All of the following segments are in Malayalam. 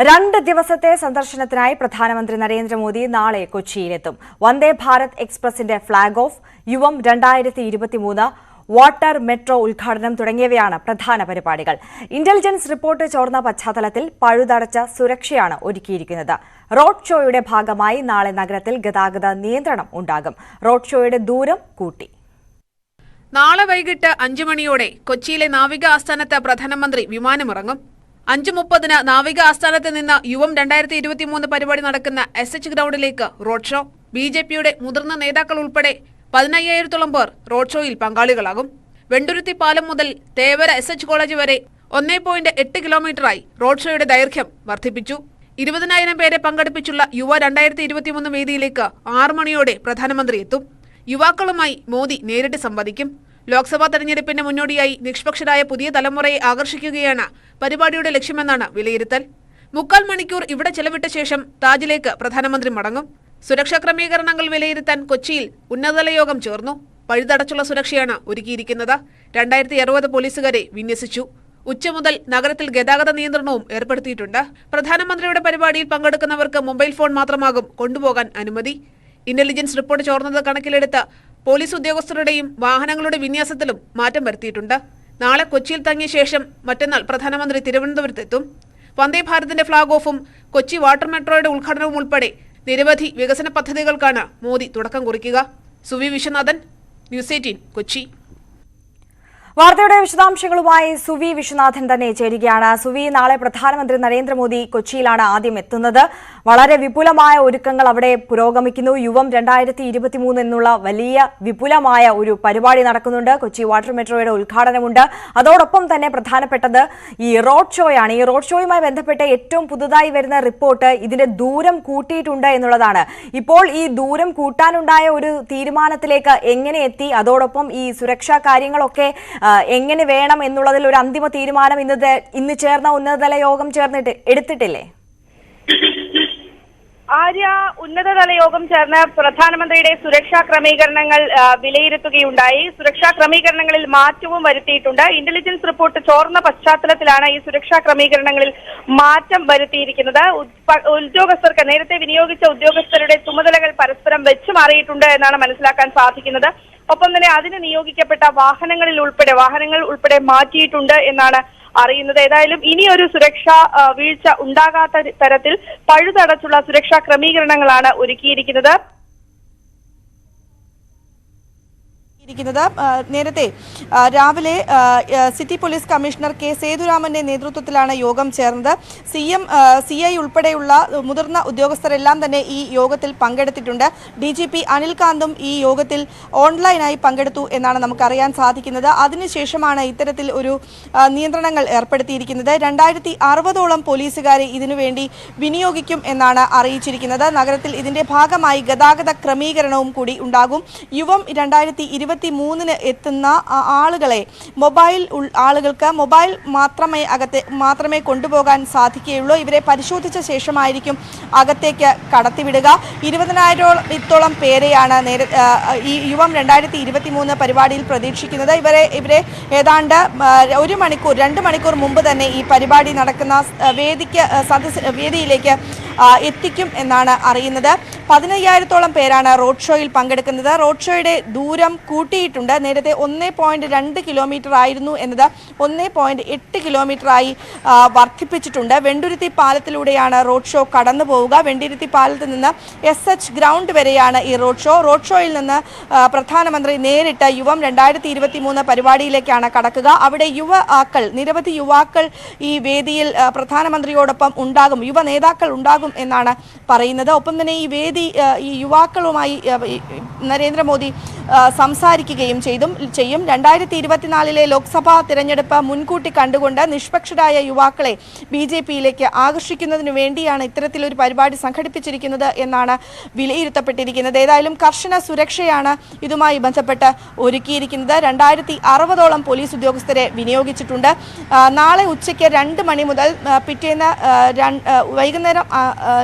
2 ദിവസത്തെ സന്ദർശനത്തിനായി പ്രധാനമന്ത്രി നരേന്ദ്രമോദി നാളെ കൊച്ചിയിലെത്തും. വന്ദേ ഭാരത് എക്സ്പ്രസിന്റെ flag off, Yuvam 2023, water metro ഉദ്ഘാടനം തുടങ്ങിയവയാണ് പ്രധാന പരിപാടികൾ. ഇന്റലിജൻസ് റിപ്പോർട്ട് ചോർന്ന പശ്ചാത്തലത്തിൽ പഴുതടച്ച സുരക്ഷയാണ് ഒരുക്കിയിരിക്കുന്നത്. റോഡ് ഷോയുടെ ഭാഗമായി നാളെ നഗരത്തിൽ ഗതാഗത നിയന്ത്രണം ഉണ്ടാകും. റോഡ് ഷോയുടെ ദൂരം കൂട്ടി. നാളെ വൈകിട്ട് 5 മണിയോടെ കൊച്ചിയിലെ നാവിക ആസ്ഥാനത്ത് പ്രധാനമന്ത്രി വിമാനമിറങ്ങും. 5:30 നാവിക ആസ്ഥാനത്ത് നിന്ന് യുവം 2023 പരിപാടി നടക്കുന്ന SH ഗ്രൗണ്ടിലേക്ക് റോഡ് ഷോ. BJPയുടെ മുതിർന്ന നേതാക്കൾ ഉൾപ്പെടെ 15,000-ഓളം പേർ റോഡ് ഷോയിൽ പങ്കാളികളാകും. വെണ്ടുരുത്തി പാലം മുതൽ തേവര SH കോളേജ് വരെ 1.8 കിലോമീറ്ററായി റോഡ് ഷോയുടെ ദൈർഘ്യം വർദ്ധിപ്പിച്ചു. 20,000 പേരെ പങ്കെടുപ്പിച്ചുള്ള യുവ 2023 വേദിയിലേക്ക് 6 മണിയോടെ പ്രധാനമന്ത്രി എത്തും. യുവാക്കളുമായി മോദി നേരിട്ട് സംവദിക്കും. ലോക്സഭാ തെരഞ്ഞെടുപ്പിന് മുന്നോടിയായി നിഷ്പക്ഷരായ പുതിയ തലമുറയെ ആകർഷിക്കുകയാണ് പരിപാടിയുടെ ലക്ഷ്യമെന്നാണ് വിലയിരുത്തൽ. 3/4 മണിക്കൂർ ഇവിടെ ചെലവിട്ട ശേഷം താജിലേക്ക് പ്രധാനമന്ത്രി മടങ്ങും. സുരക്ഷാ ക്രമീകരണങ്ങൾ വിലയിരുത്താൻ കൊച്ചിയിൽ ഉന്നതതല യോഗം ചേർന്നു. പഴുതടച്ചുള്ള സുരക്ഷയാണ് ഒരുക്കിയിരിക്കുന്നത്. 2060 പോലീസുകാരെ വിന്യസിച്ചു. ഉച്ച മുതൽ നഗരത്തിൽ ഗതാഗത നിയന്ത്രണവും ഏർപ്പെടുത്തിയിട്ടുണ്ട്. പ്രധാനമന്ത്രിയുടെ പരിപാടിയിൽ പങ്കെടുക്കുന്നവർക്ക് മൊബൈൽ ഫോൺ മാത്രമാകും കൊണ്ടുപോകാൻ അനുമതി. ഇന്റലിജൻസ് റിപ്പോർട്ട് ചോർന്നത് കണക്കിലെടുത്ത് പോലീസ് ഉദ്യോഗസ്ഥരുടെയും വാഹനങ്ങളുടെ വിന്യാസത്തിലും മാറ്റം വരുത്തിയിട്ടുണ്ട്. നാളെ കൊച്ചിയിൽ തങ്ങിയ ശേഷം മറ്റന്നാൾ പ്രധാനമന്ത്രി തിരുവനന്തപുരത്തെത്തും. വന്ദേ ഭാരതിന്റെ ഫ്ളാഗ് ഓഫും കൊച്ചി വാട്ടർ മെട്രോയുടെ ഉദ്ഘാടനവും ഉൾപ്പെടെ നിരവധി വികസന പദ്ധതികൾക്കാണ് മോദി തുടക്കം കുറിക്കുക. സുവി വിശ്വനാഥൻ, ന്യൂസ് 18, കൊച്ചി. വാർത്തയുടെ വിശദാംശങ്ങളുമായി സുവി വിശ്വനാഥൻ തന്നെ ചേരുകയാണ്. സുവി, നാളെ പ്രധാനമന്ത്രി നരേന്ദ്രമോദി കൊച്ചിയിലാണ് ആദ്യം എത്തുന്നത്. വളരെ വിപുലമായ ഒരുക്കങ്ങൾ അവിടെ പുരോഗമിക്കുന്നു. യുവം 2023 എന്നുള്ള വലിയ വിപുലമായ ഒരു പരിപാടി നടക്കുന്നുണ്ട്. കൊച്ചി വാട്ടർ മെട്രോയുടെ ഉദ്ഘാടനമുണ്ട്. അതോടൊപ്പം തന്നെ പ്രധാനപ്പെട്ടത് ഈ റോഡ് ഷോയാണ്. ഈ റോഡ് ഷോയുമായി ബന്ധപ്പെട്ട് ഏറ്റവും പുതുതായി വരുന്ന റിപ്പോർട്ട് ഇതിന്റെ ദൂരം കൂട്ടിയിട്ടുണ്ട് എന്നുള്ളതാണ്. ഇപ്പോൾ ഈ ദൂരം കൂട്ടാനുണ്ടായ ഒരു തീരുമാനത്തിലേക്ക് എങ്ങനെ എത്തി? അതോടൊപ്പം ഈ സുരക്ഷാ കാര്യങ്ങളൊക്കെ എങ്ങനെ വേണം എന്നുള്ളതിൽ ഒരു അന്തിമ തീരുമാനം ഇന്ന് ചേർന്ന ഉന്നതതല യോഗം എടുത്തിട്ടില്ലേ? ഉന്നതതല യോഗം ചേർന്ന് പ്രധാനമന്ത്രിയുടെ സുരക്ഷാ ക്രമീകരണങ്ങൾ വിലയിരുത്തുകയുണ്ടായി. സുരക്ഷാ ക്രമീകരണങ്ങളിൽ മാറ്റവും വരുത്തിയിട്ടുണ്ട്. ഇന്റലിജൻസ് റിപ്പോർട്ട് ചോർന്ന പശ്ചാത്തലത്തിലാണ് ഈ സുരക്ഷാ ക്രമീകരണങ്ങളിൽ മാറ്റം വരുത്തിയിരിക്കുന്നത്. ഉദ്യോഗസ്ഥർക്ക് നേരത്തെ വിനിയോഗിച്ച ഉദ്യോഗസ്ഥരുടെ ചുമതലകൾ പരസ്പരം വെച്ചുമാറിയിട്ടുണ്ട് എന്നാണ് മനസ്സിലാക്കാൻ സാധിക്കുന്നത്. ഒപ്പം തന്നെ അതിന് നിയോഗിക്കപ്പെട്ട വാഹനങ്ങൾ ഉൾപ്പെടെ മാറ്റിയിട്ടുണ്ട് എന്നാണ് അറിയുന്നത്. ഏതായാലും ഇനിയൊരു സുരക്ഷാ വീഴ്ച ഉണ്ടാകാത്ത തരത്തിൽ പഴുതടച്ചുള്ള സുരക്ഷാ ക്രമീകരണങ്ങളാണ് ഒരുക്കിയിരിക്കുന്നത്. നേരത്തെ രാവിലെ സിറ്റി പോലീസ് കമ്മീഷണർ കെ സേതുരാമന്റെ നേതൃത്വത്തിലാണ് യോഗം ചേർന്നത്. CI ഉൾപ്പെടെയുള്ള മുതിർന്ന ഉദ്യോഗസ്ഥരെല്ലാം തന്നെ ഈ യോഗത്തിൽ പങ്കെടുത്തിട്ടുണ്ട്. DGP അനിൽകാന്തും ഈ യോഗത്തിൽ ഓൺലൈനായി പങ്കെടുത്തു എന്നാണ് നമുക്കറിയാൻ സാധിക്കുന്നത്. അതിനുശേഷമാണ് ഇത്തരത്തിൽ ഒരു നിയന്ത്രണങ്ങൾ ഏർപ്പെടുത്തിയിരിക്കുന്നത്. 2060ഓളം പോലീസുകാരെ ഇതിനുവേണ്ടി വിനിയോഗിക്കും എന്നാണ് അറിയിച്ചിരിക്കുന്നത്. നഗരത്തിൽ ഇതിന്റെ ഭാഗമായി ഗതാഗത ക്രമീകരണവും കൂടി ഉണ്ടാകും. യുവം 2023 എത്തുന്ന ആളുകൾക്ക് മൊബൈൽ മാത്രമേ കൊണ്ടുപോകാൻ സാധിക്കുകയുള്ളൂ. ഇവരെ പരിശോധിച്ച ശേഷമായിരിക്കും അകത്തേക്ക് കടത്തിവിടുക. 20,000-ഓളം പേരെയാണ് ഈ യുവം 2023 പരിപാടിയിൽ പ്രതീക്ഷിക്കുന്നത്. ഇവരെ ഏതാണ്ട് 2 മണിക്കൂർ മുമ്പ് തന്നെ ഈ പരിപാടി നടക്കുന്ന വേദിയിലേക്ക് എത്തിക്കും എന്നാണ് അറിയുന്നത്. 15,000-ഓളം പേരാണ് റോഡ് ഷോയിൽ പങ്കെടുക്കുന്നത്. റോഡ് ഷോയുടെ ദൂരം കൂട്ടിയിട്ടുണ്ട്. നേരത്തെ 1.2 കിലോമീറ്റർ ആയിരുന്നു എന്നത് 1.8 കിലോമീറ്ററായി വർദ്ധിപ്പിച്ചിട്ടുണ്ട്. വെണ്ടുരുത്തി പാലത്തിലൂടെയാണ് റോഡ് ഷോ കടന്നു പോവുക. വെണ്ടുരുത്തി പാലത്തിൽ നിന്ന് SH ഗ്രൗണ്ട് വരെയാണ് ഈ റോഡ് ഷോ. റോഡ് ഷോയിൽ നിന്ന് പ്രധാനമന്ത്രി നേരിട്ട് യുവം 2023 പരിപാടിയിലേക്കാണ് കടക്കുക. അവിടെ നിരവധി യുവാക്കൾ ഈ വേദിയിൽ പ്രധാനമന്ത്രിയോടൊപ്പം ഉണ്ടാകും, യുവ നേതാക്കൾ ഉണ്ടാകും എന്നാണ് പറയുന്നത്. ഒപ്പം തന്നെ ഈ യുവാക്കളുമായി നരേന്ദ്രമോദി സംസാരിക്കുകയും ചെയ്യും. 2024 ലോക്സഭാ തിരഞ്ഞെടുപ്പ് മുൻകൂട്ടി കണ്ടുകൊണ്ട് നിഷ്പക്ഷരായ യുവാക്കളെ BJPയിലേക്ക് ആകർഷിക്കുന്നതിനു വേണ്ടിയാണ് ഇത്തരത്തിലൊരു പരിപാടി സംഘടിപ്പിച്ചിരിക്കുന്നത് എന്നാണ് വിലയിരുത്തപ്പെട്ടിരിക്കുന്നത്. ഏതായാലും കർശന സുരക്ഷയാണ് ഇതുമായി ബന്ധപ്പെട്ട് ഒരുക്കിയിരിക്കുന്നത്. 2060ഓളം പോലീസ് ഉദ്യോഗസ്ഥരെ വിനിയോഗിച്ചിട്ടുണ്ട്. നാളെ ഉച്ചയ്ക്ക് 2 മണി മുതൽ പിറ്റേന്ന് വൈകുന്നേരം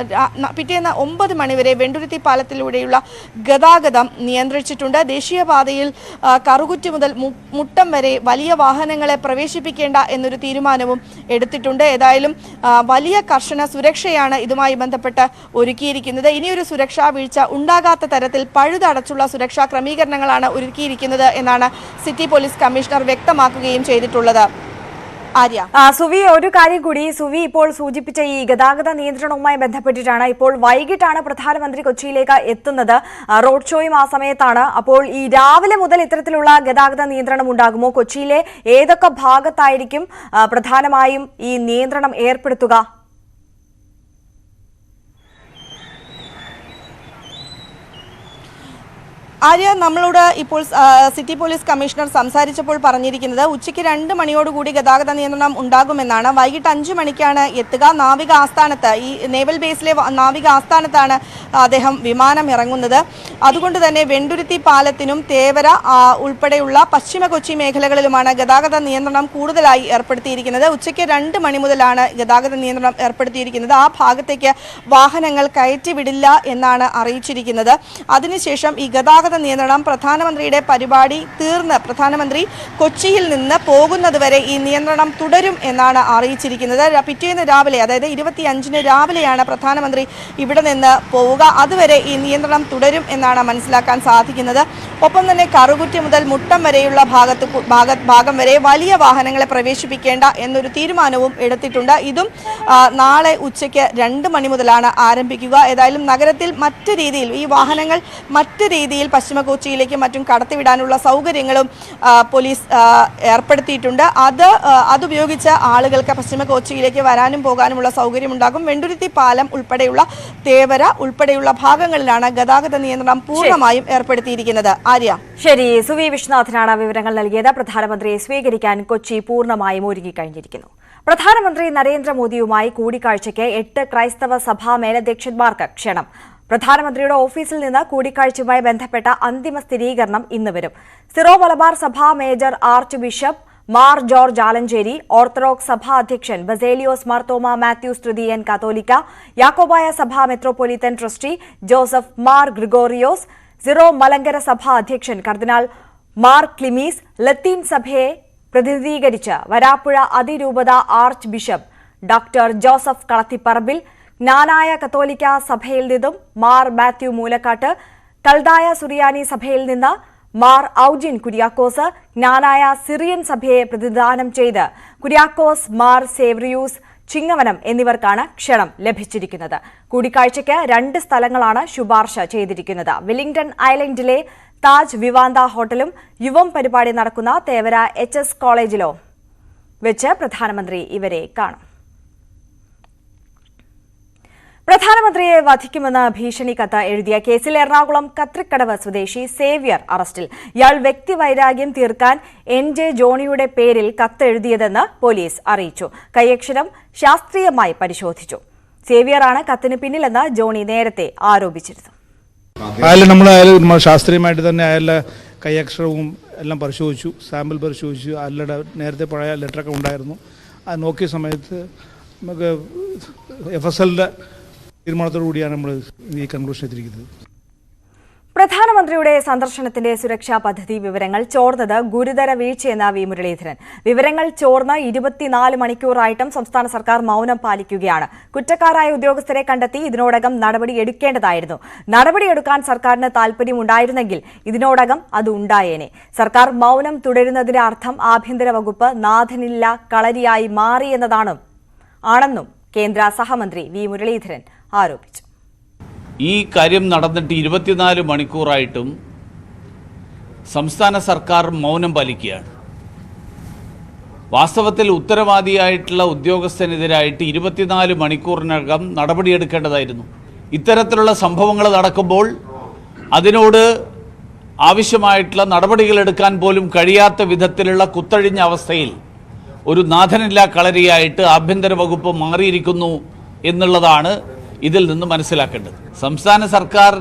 പിറ്റേന്ന് 9 മണിവരെ വെണ്ടുരുത്തി പാലത്തിലൂടെയുള്ള ഗതാഗതം നിയന്ത്രിച്ചിട്ടുണ്ട്. ദേശീയപാതയിൽ കറുകുറ്റി മുതൽ മുട്ടം വരെ വലിയ വാഹനങ്ങളെ പ്രവേശിപ്പിക്കേണ്ട എന്നൊരു തീരുമാനവും എടുത്തിട്ടുണ്ട്. ഏതായാലും വലിയ കർശന സുരക്ഷയാണ് ഇതുമായി ബന്ധപ്പെട്ട് ഒരുക്കിയിരിക്കുന്നത്. ഇനിയൊരു സുരക്ഷാ വീഴ്ച ഉണ്ടാകാത്ത തരത്തിൽ പഴുതടച്ചുള്ള സുരക്ഷാ ക്രമീകരണങ്ങളാണ് ഒരുക്കിയിരിക്കുന്നത് എന്നാണ് സിറ്റി പോലീസ് കമ്മീഷണർ വ്യക്തമാക്കുകയും ചെയ്തിട്ടുള്ളത്. ആര്യ, സുവി, ഒരു കാര്യം കൂടി. സുവി ഇപ്പോൾ സൂചിപ്പിച്ച ഈ ഗതാഗത നിയന്ത്രണവുമായി ബന്ധപ്പെട്ടിട്ടാണ് ഇപ്പോൾ വൈകിട്ടാണ് പ്രധാനമന്ത്രി കൊച്ചിയിലേക്ക് എത്തുന്നത്. റോഡ് ഷോയും ആ സമയത്താണ്. അപ്പോൾ ഈ രാവിലെ മുതൽ ഇത്തരത്തിലുള്ള ഗതാഗത നിയന്ത്രണം ഉണ്ടാകുമോ? കൊച്ചിയിലെ ഏതൊക്കെ ഭാഗത്തായിരിക്കും പ്രധാനമായും ഈ നിയന്ത്രണം ഏർപ്പെടുത്തുക? ആര്യ, നമ്മളോട് ഇപ്പോൾ സിറ്റി പോലീസ് കമ്മീഷണർ സംസാരിച്ചപ്പോൾ പറഞ്ഞിരിക്കുന്നത് ഉച്ചയ്ക്ക് 2 മണിയോടുകൂടി ഗതാഗത നിയന്ത്രണം ഉണ്ടാകുമെന്നാണ്. വൈകിട്ട് 5 മണിക്കാണ് എത്തുക. നാവിക ആസ്ഥാനത്ത്, ഈ നേവൽ ബേസിലെ നാവിക ആസ്ഥാനത്താണ് അദ്ദേഹം വിമാനം ഇറങ്ങുന്നത്. അതുകൊണ്ട് തന്നെ വെണ്ടുരുത്തി പാലത്തിനും തേവര ഉൾപ്പെടെയുള്ള പശ്ചിമ കൊച്ചി മേഖലകളിലുമാണ് ഗതാഗത നിയന്ത്രണം കൂടുതലായി ഏർപ്പെടുത്തിയിരിക്കുന്നത്. ഉച്ചയ്ക്ക് 2 മണി മുതലാണ് ഗതാഗത നിയന്ത്രണം ഏർപ്പെടുത്തിയിരിക്കുന്നത്. ആ ഭാഗത്തേക്ക് വാഹനങ്ങൾ കയറ്റിവിടില്ല എന്നാണ് അറിയിച്ചിരിക്കുന്നത്. അതിനുശേഷം ഈ ഗതാഗത നിയന്ത്രണം പ്രധാനമന്ത്രിയുടെ പരിപാടി തീർന്ന് പ്രധാനമന്ത്രി കൊച്ചിയിൽ നിന്ന് പോകുന്നതുവരെ ഈ നിയന്ത്രണം തുടരും എന്നാണ് അറിയിച്ചിരിക്കുന്നത്. പിറ്റേന്ന് രാവിലെ, അതായത് 25-ന് രാവിലെയാണ് പ്രധാനമന്ത്രി ഇവിടെ നിന്ന് പോവുക. അതുവരെ ഈ നിയന്ത്രണം തുടരും എന്നാണ് മനസ്സിലാക്കാൻ സാധിക്കുന്നത്. ഒപ്പം തന്നെ കറുകുറ്റി മുതൽ മുട്ടം വരെയുള്ള ഭാഗം വരെ വലിയ വാഹനങ്ങളെ പ്രവേശിപ്പിക്കേണ്ട എന്നൊരു തീരുമാനവും എടുത്തിട്ടുണ്ട്. ഇതും നാളെ ഉച്ചയ്ക്ക് 2 മണി മുതലാണ് ആരംഭിക്കുക. ഏതായാലും നഗരത്തിൽ മറ്റ് രീതിയിൽ ഈ വാഹനങ്ങൾ മറ്റ് രീതിയിൽ പശ്ചിമ കൊച്ചിയിലേക്കും മറ്റും കടത്തിവിടാനുള്ള സൗകര്യങ്ങളും പോലീസ് ഏർപ്പെടുത്തിയിട്ടുണ്ട്. അതുപയോഗിച്ച് ആളുകൾക്ക് പശ്ചിമ കൊച്ചിയിലേക്ക് വരാനും പോകാനുമുള്ള സൗകര്യമുണ്ടാകും. വെണ്ടുരുത്തി പാലം ഉൾപ്പെടെയുള്ള തേവര ഉൾപ്പെടെയുള്ള ഭാഗങ്ങളിലാണ് ഗതാഗത നിയന്ത്രണം പൂർണ്ണമായും ഏർപ്പെടുത്തിയിരിക്കുന്നത്. ആര്യ, ശരി. സുവി വിശ്വനാഥനാണ് വിവരങ്ങൾ നൽകിയത്. പ്രധാനമന്ത്രിയെ സ്വീകരിക്കാൻ കൊച്ചി പൂർണ്ണമായും ഒരുങ്ങിക്കഴിഞ്ഞിരിക്കുന്നു. പ്രധാനമന്ത്രി നരേന്ദ്രമോദിയുമായി കൂടിക്കാഴ്ചയ്ക്ക് 8 ക്രൈസ്തവ സഭാ മേലധ്യക്ഷന്മാർക്ക് ക്ഷണം. പ്രധാനമന്ത്രിയുടെ ഓഫീസിൽ നിന്ന് കൂടിക്കാഴ്ചയുമായി ബന്ധപ്പെട്ട അന്തിമ സ്ഥിരീകരണം ഇന്ന് വരും. സിറോ മലബാർ സഭ major arch bishop Mar George Alencherry, orthodox സഭാ അധ്യക്ഷൻ ബസേലിയോസ് മാർത്തോമ മാത്യൂസ് തൃതീയൻ കാത്തോലിക്ക, യാക്കോബായ സഭാ മെത്രോപൊലീത്തൻ trustee Joseph Mar Gregorios, Syro Malankara സഭാ അധ്യക്ഷൻ കർദിനാൾ മാർ ക്ലിമീസ്, ലത്തീൻ സഭയെ പ്രതിനിധീകരിച്ച് വരാപ്പുഴ അതിരൂപത arch bishop doctor Joseph Kalathiparambil, Knanaya കത്തോലിക്ക സഭയിൽ നിന്നും മാർ മാത്യു മൂലക്കാട്ട്, കൽദായ സുറിയാനി സഭയിൽ നിന്ന് മാർ ഔജിൻ കുര്യാക്കോസ്, ജ്ഞാനായ സിറിയൻ സഭയെ പ്രതിനിധാനം ചെയ്ത് കുര്യാക്കോസ് മാർ സേവ്രിയൂസ് ചിങ്ങവനം എന്നിവർക്കാണ് ക്ഷണം ലഭിച്ചിരിക്കുന്നത്. കൂടിക്കാഴ്ചയ്ക്ക് 2 സ്ഥലങ്ങളാണ് ശുപാർശ ചെയ്തിരിക്കുന്നത്. വെല്ലിംഗ്ടൺ ഐലൻഡിലെ താജ് വിവാന്ത ഹോട്ടലും യുവം പരിപാടി നടക്കുന്ന തേവര HS കോളേജിലോ വെച്ച് പ്രധാനമന്ത്രി ഇവരെ കാണും. പ്രധാനമന്ത്രിയെ വധിക്കുമെന്ന് ഭീഷണി കത്ത് എഴുതിയ കേസിൽ എറണാകുളം കത്രിക്കടവ് സ്വദേശി സേവ്യർ അറസ്റ്റിൽ. ഇയാൾ വ്യക്തിവൈരാഗ്യം തീർക്കാൻ NJ ജോണിയുടെ പേരിൽ കത്ത് എഴുതിയതെന്ന് പോലീസ് അറിയിച്ചു. കൈയക്ഷരം ശാസ്ത്രീയമായി പരിശോധിച്ചു. സേവ്യറാണ് കത്തിന് പിന്നിലെന്ന് ജോണി നേരത്തെ ആരോപിച്ചിരുന്നു. നമ്മൾ ശാസ്ത്രീയമായിട്ട് തന്നെ അയാളുടെ കൈയക്ഷരവും എല്ലാം പരിശോധിച്ചു, സാമ്പിൾ പരിശോധിച്ചു. അയാളുടെ നേരത്തെ പഴയ ലെറ്ററൊക്കെ ഉണ്ടായിരുന്നു. അത് നോക്കിയ സമയത്ത് നമുക്ക് FSLന്റെ തീരുമാനത്തോടുകൂടിയാണ് നമ്മൾ ഈ കൺക്ലൂഷൻ എത്തിയിരിക്കുന്നത്. പ്രധാനമന്ത്രിയുടെ സന്ദർശനത്തിന്റെ സുരക്ഷാ പദ്ധതി വിവരങ്ങൾ ചോർന്നത് ഗുരുതര വീഴ്ചയെന്ന വി മുരളീധരൻ. വിവരങ്ങൾ ചോർന്ന് 24 മണിക്കൂറായിട്ടും സംസ്ഥാന സർക്കാർ മൗനം പാലിക്കുകയാണ്. കുറ്റക്കാരായ ഉദ്യോഗസ്ഥരെ കണ്ടെത്തി ഇതിനോടകം നടപടിയെടുക്കേണ്ടതായിരുന്നു. നടപടിയെടുക്കാൻ സർക്കാരിന് താൽപര്യമുണ്ടായിരുന്നെങ്കിൽ ഇതിനോടകം അത് ഉണ്ടായേനെ. സർക്കാർ മൗനം തുടരുന്നതിന്റെ അർത്ഥം ആഭ്യന്തര വകുപ്പ് നാഥനില്ല കളരിയായി മാറിയെന്നതാണെന്നും കേന്ദ്ര സഹമന്ത്രി വി മുരളീധരൻ ആരോപിച്ചു. ഈ കാര്യം നടന്നിട്ട് 24 മണിക്കൂറായിട്ടും സംസ്ഥാന സർക്കാർ മൗനം പാലിക്കുകയാണ്. വാസ്തവത്തിൽ ഉത്തരവാദിയായിട്ടുള്ള ഉദ്യോഗസ്ഥനെതിരായിട്ട് 24 മണിക്കൂറിനകം നടപടിയെടുക്കേണ്ടതായിരുന്നു. ഇത്തരത്തിലുള്ള സംഭവങ്ങൾ നടക്കുമ്പോൾ അതിനോട് ആവശ്യമായിട്ടുള്ള നടപടികളെടുക്കാൻ പോലും കഴിയാത്ത വിധത്തിലുള്ള കുത്തഴിഞ്ഞ അവസ്ഥയിൽ ഒരു നാഥനില്ലാ കളരിയായിട്ട് ആഭ്യന്തര വകുപ്പ് മാറിയിരിക്കുന്നു എന്നുള്ളതാണ് ഇതിൽ നിന്ന് മനസ്സിലാക്കേണ്ടത്. സംസ്ഥാന സർക്കാർ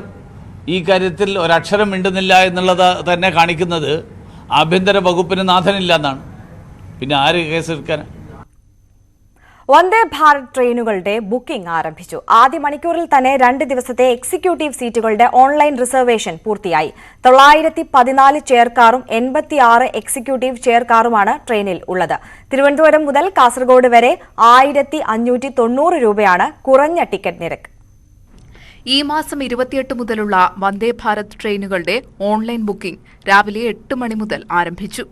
ഈ കാര്യത്തിൽ ഒരക്ഷരം മിണ്ടുന്നില്ല എന്നുള്ളത് തന്നെ കാണിക്കുന്നത് ആഭ്യന്തര വകുപ്പിന് നാഥനില്ല എന്നാണ്. പിന്നെ ആര് കേസെടുക്കാൻ? വന്ദേ ഭാരത് ട്രെയിനുകളുടെ ബുക്കിംഗ് ആരംഭിച്ചു. ആദ്യ മണിക്കൂറിൽ തന്നെ 2 ദിവസത്തെ എക്സിക്യൂട്ടീവ് സീറ്റുകളുടെ ഓൺലൈൻ റിസർവേഷൻ പൂർത്തിയായി. 914 ചെയർകാറും 86 എക്സിക്യൂട്ടീവ് ചെയർകാറുമാണ് ട്രെയിനിൽ ഉള്ളത്. തിരുവനന്തപുരം മുതൽ കാസർഗോഡ് വരെ 1590 രൂപയാണ് കുറഞ്ഞ ടിക്കറ്റ് നിരക്ക്. ഈ മാസം 28 മുതലുള്ള വന്ദേ ഭാരത് ട്രെയിനുകളുടെ ഓൺലൈൻ ബുക്കിംഗ് രാവിലെ 8 മണി മുതൽ ആരംഭിച്ചു.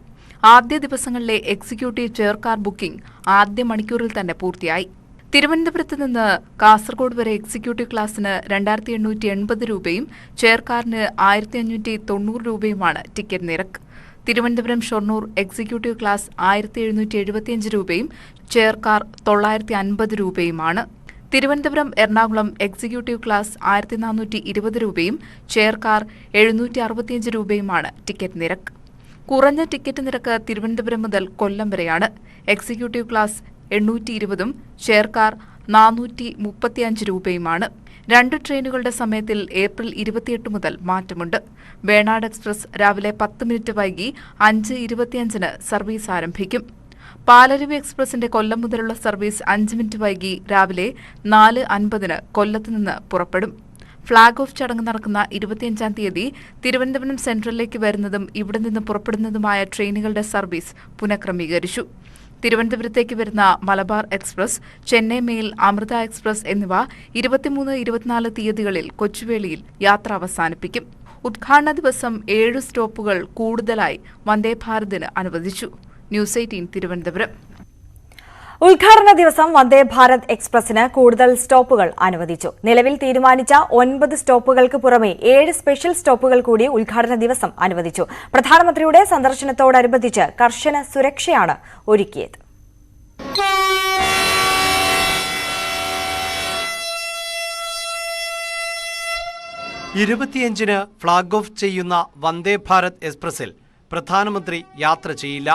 ആദ്യ ദിവസങ്ങളിലെ എക്സിക്യൂട്ടീവ് ചെയർകാർ ബുക്കിംഗ് ആദ്യ മണിക്കൂറിൽ തന്നെ പൂർത്തിയായി. തിരുവനന്തപുരത്ത് നിന്ന് കാസർഗോഡ് വരെ എക്സിക്യൂട്ടീവ് ക്ലാസിന് 2880 രൂപയും ചെയർകാറിന് 1590 രൂപയുമാണ് ടിക്കറ്റ് നിരക്ക്. തിരുവനന്തപുരം ഷൊർണൂർ എക്സിക്യൂട്ടീവ് ക്ലാസ് 1775 രൂപയും ചെയർകാർ 950 രൂപയുമാണ്. തിരുവനന്തപുരം എറണാകുളം എക്സിക്യൂട്ടീവ് ക്ലാസ് 1420 രൂപയും ചെയർകാർ 765 രൂപയുമാണ് ടിക്കറ്റ് നിരക്ക്. കുറഞ്ഞ ടിക്കറ്റ് നിരക്ക് തിരുവനന്തപുരം മുതൽ കൊല്ലം വരെയാണ്. എക്സിക്യൂട്ടീവ് ക്ലാസ് 820ഉം ചെയർകാർ 435 രൂപയുമാണ്. 2 ട്രെയിനുകളുടെ സമയത്തിൽ ഏപ്രിൽ 28 മുതൽ മാറ്റമുണ്ട്. വേണാട് എക്സ്പ്രസ് രാവിലെ 10 മിനിറ്റ് വൈകി 5:25 സർവീസ് ആരംഭിക്കും. പാലരുവി എക്സ്പ്രസിന്റെ കൊല്ലം മുതലുള്ള സർവീസ് 5 മിനിറ്റ് വൈകി രാവിലെ 4:50 കൊല്ലത്ത് നിന്ന് പുറപ്പെടും. ഫ്ളാഗ് ഓഫ് ചടങ്ങ് നടക്കുന്ന 25-ാം തീയതി തിരുവനന്തപുരം സെൻട്രലിലേക്ക് വരുന്നതും ഇവിടെ നിന്ന് പുറപ്പെടുന്നതുമായ ട്രെയിനുകളുടെ സർവീസ് പുനഃക്രമീകരിച്ചു. തിരുവനന്തപുരത്തേക്ക് വരുന്ന Malabar express, Chennai mail, Amrita express എന്നിവ 23-24 തീയതികളിൽ കൊച്ചുവേളിയിൽ യാത്ര അവസാനിപ്പിക്കും. ഉദ്ഘാടന ദിവസം 7 സ്റ്റോപ്പുകൾ കൂടുതലായി വന്ദേ ഭാരതിന് അനുവദിച്ചു. ന്യൂസ് 18 തിരുവനന്തപുരം. ഉദ്ഘാടന ദിവസം വന്ദേ ഭാരത് എക്സ്പ്രസിന് കൂടുതൽ സ്റ്റോപ്പുകൾ അനുവദിച്ചു. നിലവിൽ തീരുമാനിച്ച 9 സ്റ്റോപ്പുകൾക്ക് പുറമെ 7 സ്പെഷ്യൽ സ്റ്റോപ്പുകൾ കൂടി ഉദ്ഘാടന ദിവസം അനുവദിച്ചു. പ്രധാനമന്ത്രിയുടെ സന്ദർശനത്തോടനുബന്ധിച്ച് കർശന സുരക്ഷയാണ് ഒരുക്കിയത്. 25-ന് ഫ്ളാഗ് ഓഫ് ചെയ്യുന്ന വന്ദേ ഭാരത് എക്സ്പ്രസിൽ പ്രധാനമന്ത്രി യാത്ര ചെയ്യില്ല.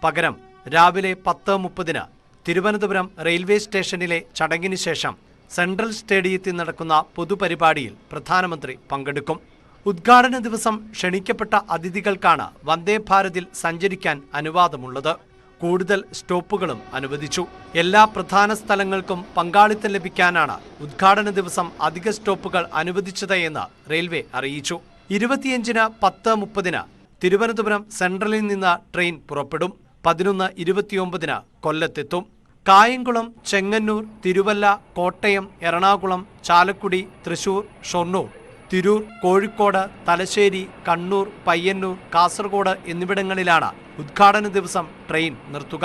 പകരം രാവിലെ 10:30-ന് തിരുവനന്തപുരം റെയിൽവേ സ്റ്റേഷനിലെ ചടങ്ങിന് ശേഷം സെൻട്രൽ സ്റ്റേഡിയത്തിൽ നടക്കുന്ന പൊതുപരിപാടിയിൽ പ്രധാനമന്ത്രി പങ്കെടുക്കും. ഉദ്ഘാടന ദിവസം ക്ഷണിക്കപ്പെട്ട അതിഥികൾക്കാണ് വന്ദേ ഭാരതിൽ സഞ്ചരിക്കാൻ അനുവാദമുള്ളത്. കൂടുതൽ സ്റ്റോപ്പുകളും അനുവദിച്ചു. എല്ലാ പ്രധാന സ്ഥലങ്ങൾക്കും പങ്കാളിത്തം ലഭിക്കാനാണ് ഉദ്ഘാടന ദിവസം അധിക സ്റ്റോപ്പുകൾ അനുവദിച്ചത് എന്ന് റെയിൽവേ അറിയിച്ചു. 25-ന് 10:30-ന് തിരുവനന്തപുരം സെൻട്രലിൽ നിന്ന് ട്രെയിൻ പുറപ്പെടും. 11:29-ന് കൊല്ലത്തെത്തും. കായംകുളം, ചെങ്ങന്നൂർ, തിരുവല്ല, കോട്ടയം, എറണാകുളം, ചാലക്കുടി, തൃശൂർ, ഷൊർണൂർ, തിരൂർ, കോഴിക്കോട്, തലശ്ശേരി, കണ്ണൂർ, പയ്യന്നൂർ, കാസർഗോഡ് എന്നിവിടങ്ങളിലാണ് ഉദ്ഘാടന ദിവസം ട്രെയിൻ നിർത്തുക.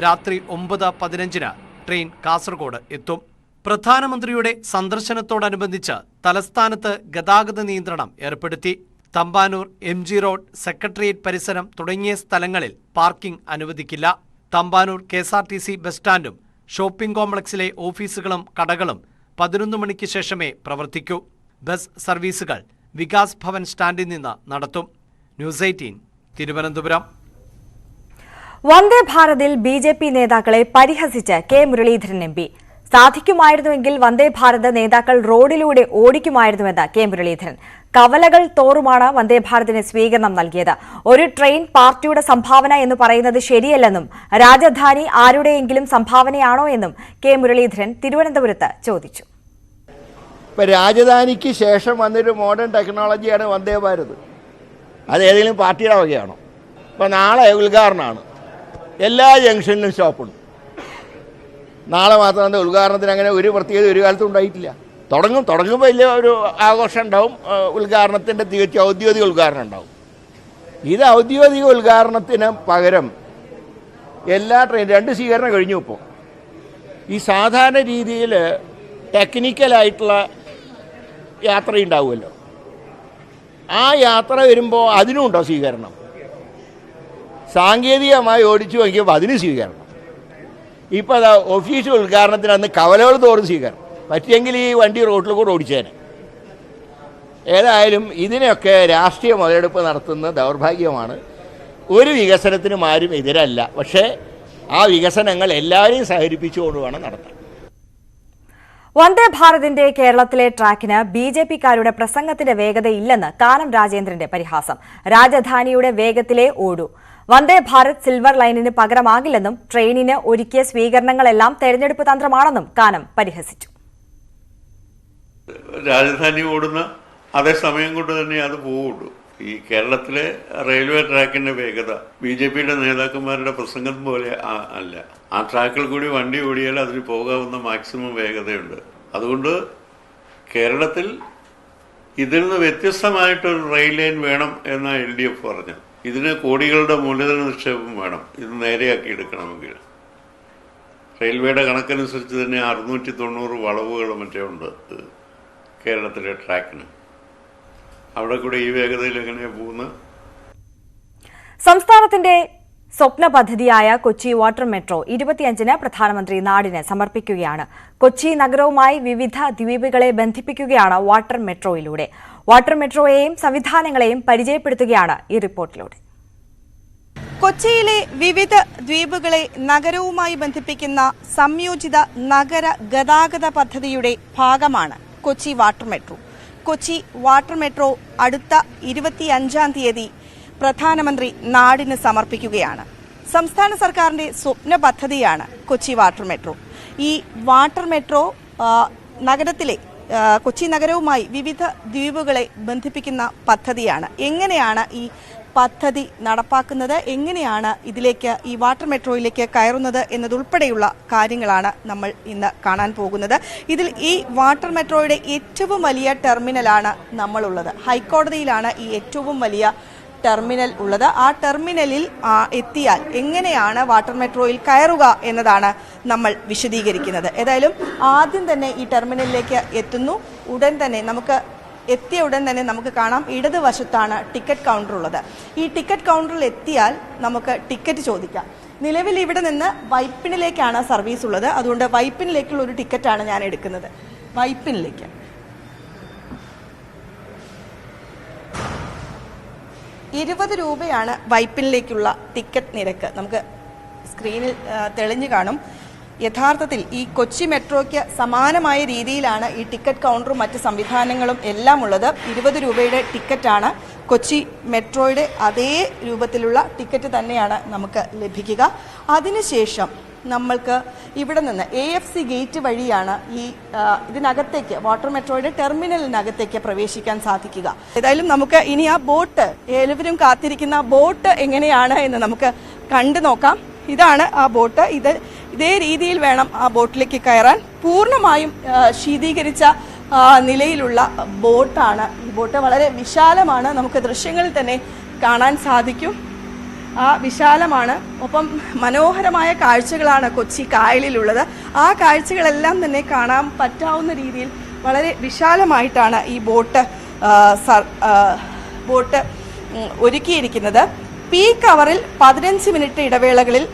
രാത്രി 9:15-ന് ട്രെയിൻ കാസർഗോഡ് എത്തും. പ്രധാനമന്ത്രിയുടെ സന്ദർശനത്തോടനുബന്ധിച്ച് തലസ്ഥാനത്ത് ഗതാഗത നിയന്ത്രണം ഏർപ്പെടുത്തി. തമ്പാനൂർ, MG റോഡ്, സെക്രട്ടേറിയറ്റ് പരിസരം തുടങ്ങിയ സ്ഥലങ്ങളിൽ പാർക്കിംഗ് അനുവദിക്കില്ല. തമ്പാനൂർ KSRTC ബസ് സ്റ്റാൻഡും ഷോപ്പിംഗ് കോംപ്ലക്സിലെ ഓഫീസുകളും കടകളും 11 മണിക്ക് ശേഷമേ പ്രവർത്തിക്കൂ. ബസ് സർവീസുകൾ വികാസ് ഭവൻ സ്റ്റാൻഡിൽ നിന്ന് നടത്തും. ന്യൂസ് 18 തിരുവനന്തപുരം. വന്ദേ ഭാരതിൽ BJP നേതാക്കളെ പരിഹസിച്ച് K മുരളീധരൻ MP. സാധിക്കുമായിരുന്നുവെങ്കിൽ വന്ദേ ഭാരത് നേതാക്കൾ റോഡിലൂടെ ഓടിക്കുമായിരുന്നുവെന്ന് K മുരളീധരൻ. കവലകൾ തോറുമാണ് വന്ദേ ഭാരതിന് സ്വീകരണം നൽകിയത്. ഒരു ട്രെയിൻ പാർട്ടിയുടെ സംഭാവന എന്ന് പറയുന്നത് ശരിയല്ലെന്നും രാജധാനി ആരുടെയെങ്കിലും സംഭാവനയാണോ എന്നും K മുരളീധരൻ തിരുവനന്തപുരത്ത് ചോദിച്ചു. ഇപ്പം രാജധാനിക്ക് ശേഷം വന്നൊരു മോഡേൺ ടെക്നോളജിയാണ് വന്ദേ ഭാരത്. അത് ഏതെങ്കിലും പാർട്ടിയുടെ വകയാണോ? ഇപ്പം നാളെ ഉദ്ഘാടനമാണ്. എല്ലാ ജംഗ്ഷനിലും സ്റ്റോപ്പുണ്ട്. നാളെ മാത്രം ഉദ്ഘാടനത്തിന് അങ്ങനെ ഒരു പ്രത്യേകത ഒരു കാലത്തും ഉണ്ടായിട്ടില്ല. തുടങ്ങുമ്പോൾ വലിയ ഒരു ആഘോഷം ഉണ്ടാവും. ഉദ്ഘാടനത്തിൻ്റെ തികച്ച ഔദ്യോഗിക ഉദ്ഘാടനം ഉണ്ടാവും. ഇത് ഔദ്യോഗിക ഉദ്ഘാടനത്തിന് പകരം എല്ലാ ട്രെയിൻ 2 സ്വീകരണം കഴിഞ്ഞു. ഇപ്പോൾ ഈ സാധാരണ രീതിയിൽ ടെക്നിക്കലായിട്ടുള്ള യാത്രയുണ്ടാവുമല്ലോ, ആ യാത്ര വരുമ്പോൾ അതിനുണ്ടോ സ്വീകരണം? സാങ്കേതികമായി ഓടിച്ചു നോക്കിയപ്പോൾ അതിന് സ്വീകരണം. ഇപ്പോൾ അതാ ഒഫീഷ്യൽ ഉദ്ഘാടനത്തിന് അന്ന് കവലകൾ തോറും സ്വീകരണം. പറ്റിയെങ്കിൽ ഈ വണ്ടി റോഡിൽ കൂടെ ഓടിച്ചേനെ. ഏതായാലും ഇതിനൊക്കെ രാഷ്ട്രീയ മുതലെടുപ്പ് നടത്തുന്ന ദൗർഭാഗ്യമാണ്. ഒരു വികസനത്തിനും ആരും എതിരല്ല, പക്ഷേ ആ വികസനങ്ങൾ എല്ലാവരെയും സഹകരിപ്പിച്ചുകൊണ്ട് വേണം നടത്താൻ. വന്ദേ ഭാരതിന്റെ കേരളത്തിലെ ട്രാക്കിന് ബിജെപിക്കാരുടെ പ്രസംഗത്തിന്റെ വേഗതയില്ലെന്ന് കാനം രാജേന്ദ്രന്റെ പരിഹാസം. രാജധാനിയുടെ വേഗത്തിലേ ഓടൂ. വന്ദേ ഭാരത് സിൽവർ ലൈനിന് പകരമാകില്ലെന്നും ട്രെയിനിന് ഒരുക്കിയ സ്വീകരണങ്ങളെല്ലാം തെരഞ്ഞെടുപ്പ് തന്ത്രമാണെന്നും കാനം പരിഹസിച്ചു. രാജധാനി ഓടുന്ന അതേ സമയം കൊണ്ട് തന്നെ അത് പോവുള്ളൂ. ഈ കേരളത്തിലെ റെയിൽവേ ട്രാക്കിന്റെ വേഗത ബിജെപിയുടെ നേതാക്കന്മാരുടെ പ്രസംഗം പോലെ അല്ല. ആ ട്രാക്കിൽ കൂടി വണ്ടി ഓടിയാൽ അതിന് പോകാവുന്ന മാക്സിമം വേഗതയുണ്ട്. അതുകൊണ്ട് കേരളത്തിൽ ഇതിൽ നിന്ന് വ്യത്യസ്തമായിട്ടൊരു റെയിൽ ലൈൻ വേണം എന്ന LDF പറഞ്ഞു. ഇതിന് കോടികളുടെ മൂലധന നിക്ഷേപം വേണം ഇത് നേരെയാക്കി എടുക്കണമെങ്കിൽ. റെയിൽവേയുടെ കണക്കനുസരിച്ച് തന്നെ 690 വളവുകൾ മറ്റേ ഉണ്ട് കേരളത്തിലെ ട്രാക്കിന്. അവിടെ കൂടെ ഈ വേഗതയിൽ എങ്ങനെയാണ് പോകുന്നത്? സംസ്ഥാനത്തിന്റെ സ്വപ്ന പദ്ധതിയായ കൊച്ചി വാട്ടർ മെട്രോ 25-ന് പ്രധാനമന്ത്രി നാടിന് സമർപ്പിക്കുകയാണ്. കൊച്ചി നഗരവുമായി വിവിധ ദ്വീപുകളെ ബന്ധിപ്പിക്കുകയാണ് വാട്ടർ മെട്രോയിലൂടെ. വാട്ടർ മെട്രോയെയും സംവിധാനങ്ങളെയും പരിചയപ്പെടുത്തുകയാണ് ഈ റിപ്പോർട്ടിലൂടെ. കൊച്ചിയിലെ വിവിധ ദ്വീപുകളെ നഗരവുമായി ബന്ധിപ്പിക്കുന്ന സംയോജിത നഗര ഗതാഗത പദ്ധതിയുടെ ഭാഗമാണ് Kochi water metro. Kochi water metro അടുത്ത 25-ാം തീയതി പ്രധാനമന്ത്രി നാടിന് സമർപ്പിക്കുകയാണ്. സംസ്ഥാന സർക്കാരിന്റെ സ്വപ്ന പദ്ധതിയാണ് കൊച്ചി വാട്ടർ മെട്രോ. ഈ വാട്ടർ മെട്രോ നഗരത്തിലെ കൊച്ചി നഗരവുമായി വിവിധ ദ്വീപുകളെ ബന്ധിപ്പിക്കുന്ന പദ്ധതിയാണ്. എങ്ങനെയാണ് ഈ പദ്ധതി നടപ്പാക്കുന്നത്, എങ്ങനെയാണ് ഇതിലേക്ക് ഈ വാട്ടർ മെട്രോയിലേക്ക് കയറുന്നത് എന്നതുൾപ്പെടെയുള്ള കാര്യങ്ങളാണ് നമ്മൾ ഇന്ന് കാണാൻ പോകുന്നത്. ഇതിൽ ഈ വാട്ടർ മെട്രോയുടെ ഏറ്റവും വലിയ ടെർമിനലാണ് നമ്മളുള്ളത്. ഹൈക്കോടതിയിലാണ് ഈ ഏറ്റവും വലിയ ടെർമിനൽ ഉള്ളത്. ആ ടെർമിനലിൽ എത്തിയാൽ എങ്ങനെയാണ് വാട്ടർ മെട്രോയിൽ കയറുക എന്നതാണ് നമ്മൾ വിശദീകരിക്കുന്നത്. ഏതായാലും ആദ്യം തന്നെ ഈ ടെർമിനലിലേക്ക് എത്തുന്നു. എത്തിയ ഉടൻ തന്നെ നമുക്ക് കാണാം ഇടതുവശത്താണ് ടിക്കറ്റ് കൗണ്ടർ ഉള്ളത്. ഈ ടിക്കറ്റ് കൗണ്ടറിൽ എത്തിയാൽ നമുക്ക് ടിക്കറ്റ് ചോദിക്കാം. നിലവിൽ ഇവിടെ നിന്ന് വൈപ്പിനിലേക്കാണ് സർവീസ് ഉള്ളത്. അതുകൊണ്ട് വൈപ്പിനിലേക്കുള്ള ഒരു ടിക്കറ്റാണ് ഞാൻ എടുക്കുന്നത്. വൈപ്പിനിലേക്ക് 20 രൂപയാണ് വൈപ്പിനിലേക്കുള്ള ടിക്കറ്റ് നിരക്ക്. നമുക്ക് സ്ക്രീനിൽ തെളിഞ്ഞു കാണും. യഥാർത്ഥത്തിൽ ഈ കൊച്ചി മെട്രോയ്ക്ക് സമാനമായ രീതിയിലാണ് ഈ ടിക്കറ്റ് കൗണ്ടറും മറ്റ് സംവിധാനങ്ങളും എല്ലാം ഉള്ളത്. 20 രൂപയുടെ ടിക്കറ്റാണ്. കൊച്ചി മെട്രോയുടെ അതേ രൂപത്തിലുള്ള ടിക്കറ്റ് തന്നെയാണ് നമുക്ക് ലഭിക്കുക. അതിനുശേഷം നമ്മൾക്ക് ഇവിടെ നിന്ന് AFC ഗേറ്റ് വഴിയാണ് ഇതിനകത്തേക്ക് വാട്ടർ മെട്രോയുടെ ടെർമിനലിനകത്തേക്ക് പ്രവേശിക്കാൻ സാധിക്കുക. ഏതായാലും നമുക്ക് ഇനി ആ ബോട്ട്, എല്ലാവരും കാത്തിരിക്കുന്ന ബോട്ട് എങ്ങനെയാണ് എന്ന് നമുക്ക് കണ്ടു നോക്കാം. ഇതാണ് ആ ബോട്ട്. ഇതേ രീതിയിൽ വേണം ആ ബോട്ടിലേക്ക് കയറാൻ. പൂർണ്ണമായും ശീതീകരിച്ച നിലയിലുള്ള ബോട്ടാണ്. ഈ ബോട്ട് വളരെ വിശാലമാണ്. നമുക്ക് ദൃശ്യങ്ങളിൽ തന്നെ കാണാൻ സാധിക്കും. വിശാലമാണ്. ഒപ്പം മനോഹരമായ കാഴ്ചകളാണ് കൊച്ചി കായലിലുള്ളത്. ആ കാഴ്ചകളെല്ലാം തന്നെ കാണാൻ പറ്റാവുന്ന രീതിയിൽ വളരെ വിശാലമായിട്ടാണ് ഈ ബോട്ട് ഒരുക്കിയിരിക്കുന്നത്. പീക്ക് അവറിൽ 15 മിനിറ്റ് ഇടവേളകളിൽ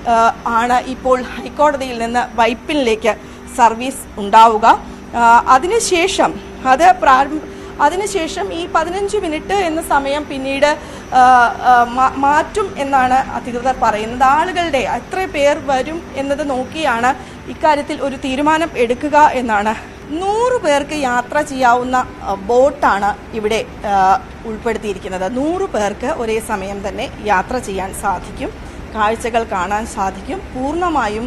ആണ് ഇപ്പോൾ ഹൈക്കോടതിയിൽ നിന്ന് വൈപ്പിനിലേക്ക് സർവീസ് ഉണ്ടാവുക. അതിനുശേഷം ഈ 15 മിനിറ്റ് എന്ന സമയം പിന്നീട് മാറ്റും എന്നാണ് അധികൃതർ പറയുന്നത്. ആളുകളുടെ എത്ര പേർ വരും എന്നത് നോക്കിയാണ് ഇക്കാര്യത്തിൽ ഒരു തീരുമാനം എടുക്കുക എന്നാണ്. 100 പേർക്ക് യാത്ര ചെയ്യാവുന്ന ബോട്ടാണ് ഇവിടെ ഉൾപ്പെടുത്തിയിരിക്കുന്നത്. 100 പേർക്ക് ഒരേ സമയം തന്നെ യാത്ര ചെയ്യാൻ സാധിക്കും, കാഴ്ചകൾ കാണാൻ സാധിക്കും. പൂർണ്ണമായും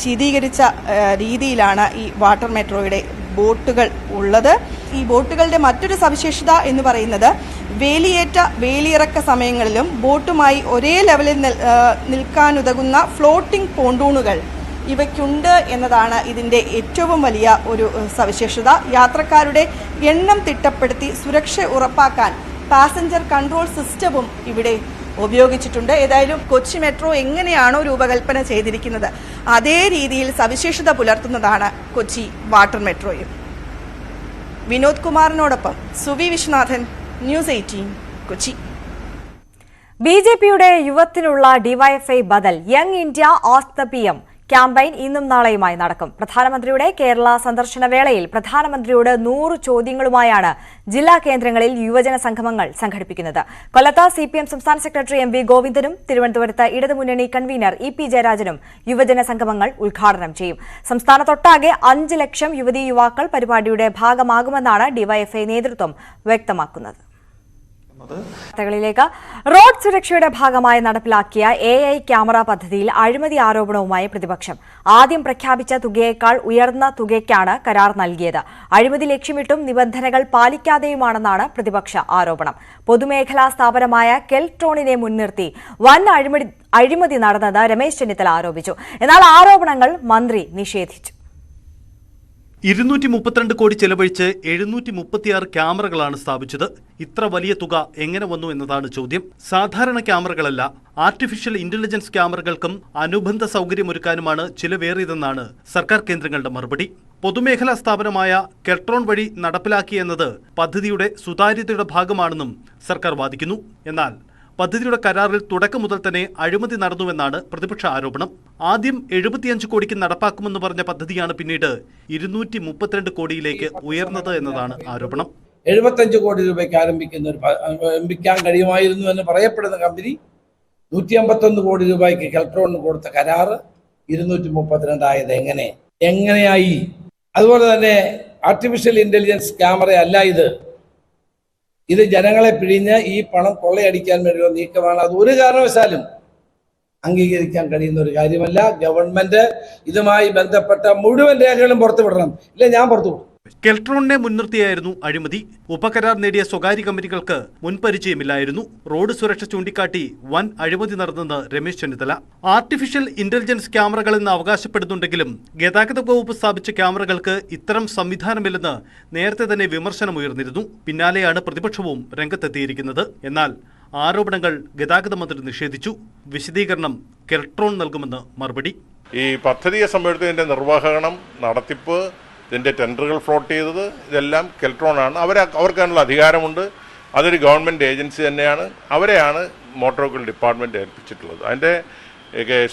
ശീതീകരിച്ച രീതിയിലാണ് ഈ വാട്ടർ മെട്രോയുടെ ബോട്ടുകൾ ഉള്ളത്. ഈ ബോട്ടുകളുടെ മറ്റൊരു സവിശേഷത എന്ന് പറയുന്നത് വേലിയേറ്റ വേലിയിറക്ക സമയങ്ങളിലും ബോട്ടുമായി ഒരേ ലെവലിൽ നിൽക്കാനുതകുന്ന ഫ്ലോട്ടിംഗ് പോണ്ടൂണുകൾ ഇവയ്ക്കുണ്ട് എന്നതാണ് ഇതിൻ്റെ ഏറ്റവും വലിയ ഒരു സവിശേഷത. യാത്രക്കാരുടെ എണ്ണം തിട്ടപ്പെടുത്തി സുരക്ഷ ഉറപ്പാക്കാൻ പാസഞ്ചർ കൺട്രോൾ സിസ്റ്റവും ഇവിടെ ഉപയോഗിച്ചിട്ടുണ്ട്. ഏതായാലും കൊച്ചി മെട്രോ എങ്ങനെയാണോ രൂപകൽപ്പന ചെയ്തിരിക്കുന്നത് അതേ രീതിയിൽ സവിശേഷത പുലർത്തുന്നതാണ് കൊച്ചി വാട്ടർ മെട്രോയും. വിനോദ് കുമാറിനോടൊപ്പം സുവി വിശ്വനാഥൻ, ന്യൂസ് 18 കൊച്ചി. ബിജെപിയുടെ യുവത്തിനുള്ള ഡിവൈഎഫ്ഐ ബദൽ young India ask the PM campaign ഇന്നും നാളെയുമായി നടക്കും. പ്രധാനമന്ത്രിയുടെ കേരള സന്ദർശന വേളയിൽ പ്രധാനമന്ത്രിയോട് 100 ചോദ്യങ്ങളുമായാണ് ജില്ലാ കേന്ദ്രങ്ങളിൽ യുവജന സംഗമങ്ങൾ സംഘടിപ്പിക്കുന്നത്. കൊല്ലത്ത് CPM സംസ്ഥാന സെക്രട്ടറി MV ഗോവിന്ദനും തിരുവനന്തപുരത്ത് ഇടതുമുന്നണി കൺവീനർ EP ജയരാജനും യുവജന സംഗമങ്ങൾ ഉദ്ഘാടനം ചെയ്യും. സംസ്ഥാനത്തൊട്ടാകെ 5 ലക്ഷം യുവതീ യുവാക്കൾ പരിപാടിയുടെ ഭാഗമാകുമെന്നാണ് DYFI നേതൃത്വം വ്യക്തമാക്കുന്നത്. വാർത്തകളിലേക്ക്. റോഡ് സുരക്ഷയുടെ ഭാഗമായി നടപ്പിലാക്കിയ AI ക്യാമറ പദ്ധതിയിൽ അഴിമതി ആരോപണവുമായി പ്രതിപക്ഷം. ആദ്യം പ്രഖ്യാപിച്ച തുകയേക്കാൾ ഉയർന്ന തുകയ്ക്കാണ് കരാർ നൽകിയത്. അഴിമതി ലക്ഷ്യമിട്ടും നിബന്ധനകൾ പാലിക്കാതെയുമാണെന്നാണ് പ്രതിപക്ഷ ആരോപണം. പൊതുമേഖലാ സ്ഥാപനമായ കെൽട്രോണിനെ മുൻനിർത്തി വൻ അഴിമതി നടന്നത് രമേശ് ചെന്നിത്തല ആരോപിച്ചു. എന്നാൽ ആരോപണങ്ങൾ മന്ത്രി നിഷേധിച്ചു. 232 കോടി ചെലവഴിച്ച് 736 ക്യാമറകളാണ് സ്ഥാപിച്ചത്. ഇത്ര വലിയ തുക എങ്ങനെ വന്നു എന്നതാണ് ചോദ്യം. സാധാരണ ക്യാമറകളല്ല, ആർട്ടിഫിഷ്യൽ ഇന്റലിജൻസ് ക്യാമറകൾക്കും അനുബന്ധ സൗകര്യമൊരുക്കാനുമാണ് ചിലവേറിയതെന്നാണ് സർക്കാർ കേന്ദ്രങ്ങളുടെ മറുപടി. പൊതുമേഖലാ സ്ഥാപനമായ കെൽട്രോൺ വഴി നടപ്പിലാക്കിയെന്നത് പദ്ധതിയുടെ സുതാര്യതയുടെ ഭാഗമാണെന്നും സർക്കാർ വാദിക്കുന്നു. എന്നാൽ പദ്ധതിയുടെ കരാറിൽ തുടക്കം മുതൽ തന്നെ അഴിമതി നടന്നുവെന്നാണ് പ്രതിപക്ഷ ആരോപണം. ആദ്യം 75 കോടിക്ക് നടപ്പാക്കുമെന്ന് പറഞ്ഞ പദ്ധതിയാണ് പിന്നീട് 232 കോടിയിലേക്ക് ഉയർന്നത് എന്നതാണ് ആരോപണം. 75 കോടി രൂപയ്ക്ക് ആരംഭിക്കാൻ കഴിയുമായിരുന്നു എന്ന് പറയപ്പെടുന്ന കമ്പനി 151 കോടി രൂപയ്ക്ക് കെൽട്രോണിന് കൊടുത്ത കരാറ് 232 ആയത് എങ്ങനെയായി? അതുപോലെ തന്നെ ആർട്ടിഫിഷ്യൽ ഇന്റലിജൻസ് ക്യാമറ അല്ല ഇത് ജനങ്ങളെ പിഴിഞ്ഞ് ഈ പണം കൊള്ളയടിക്കാൻ വേണ്ടിയുള്ള നീക്കമാണ്. അത് ഒരു കാരണവശാലും അംഗീകരിക്കാൻ കഴിയുന്ന ഒരു കാര്യമല്ല. ഗവൺമെന്റ് ഇതുമായി ബന്ധപ്പെട്ട മുഴുവൻ രേഖകളും പുറത്തുവിടണം, ഇല്ല ഞാൻ പുറത്തുവിടും. കെൽട്രോണിനെ മുൻനിർത്തിയായിരുന്നു അഴിമതി. ഉപകരാർ നേടിയ സ്വകാര്യ കമ്പനികൾക്ക് മുൻപരിചയമില്ലായിരുന്നു. റോഡ് സുരക്ഷ ചൂണ്ടിക്കാട്ടി വൻ അഴിമതി നടന്നെന്ന് രമേശ് ചെന്നിത്തല. ആർട്ടിഫിഷ്യൽ ഇന്റലിജൻസ് ക്യാമറകളെന്ന് അവകാശപ്പെടുന്നുണ്ടെങ്കിലും ഗതാഗത വകുപ്പ് സ്ഥാപിച്ച ക്യാമറകൾക്ക് ഇത്തരം സംവിധാനമില്ലെന്ന് നേരത്തെ തന്നെ വിമർശനമുയർന്നിരുന്നു. പിന്നാലെയാണ് പ്രതിപക്ഷവും രംഗത്തെത്തിയിരിക്കുന്നത്. എന്നാൽ ആരോപണങ്ങൾ ഗതാഗത മന്ത്രി നിഷേധിച്ചു. വിശദീകരണം കെൽട്രോൺ നൽകുമെന്ന് മറുപടി. ഈ പദ്ധതിയെ സംബന്ധിച്ചതിൻ്റെ നിർവഹണം, നടത്തിപ്പ്, ഇതിൻ്റെ ടെൻഡറുകൾ ഫ്ലോട്ട് ചെയ്തത് ഇതെല്ലാം കെൽട്രോണാണ്. അവർക്കതിനുള്ള അധികാരമുണ്ട്. അതൊരു ഗവൺമെൻറ് ഏജൻസി തന്നെയാണ്. അവരെയാണ് മോട്ടോർ വെഹിക്കിൾ ഡിപ്പാർട്ട്മെൻറ്റ് ഏൽപ്പിച്ചിട്ടുള്ളത്. അതിൻ്റെ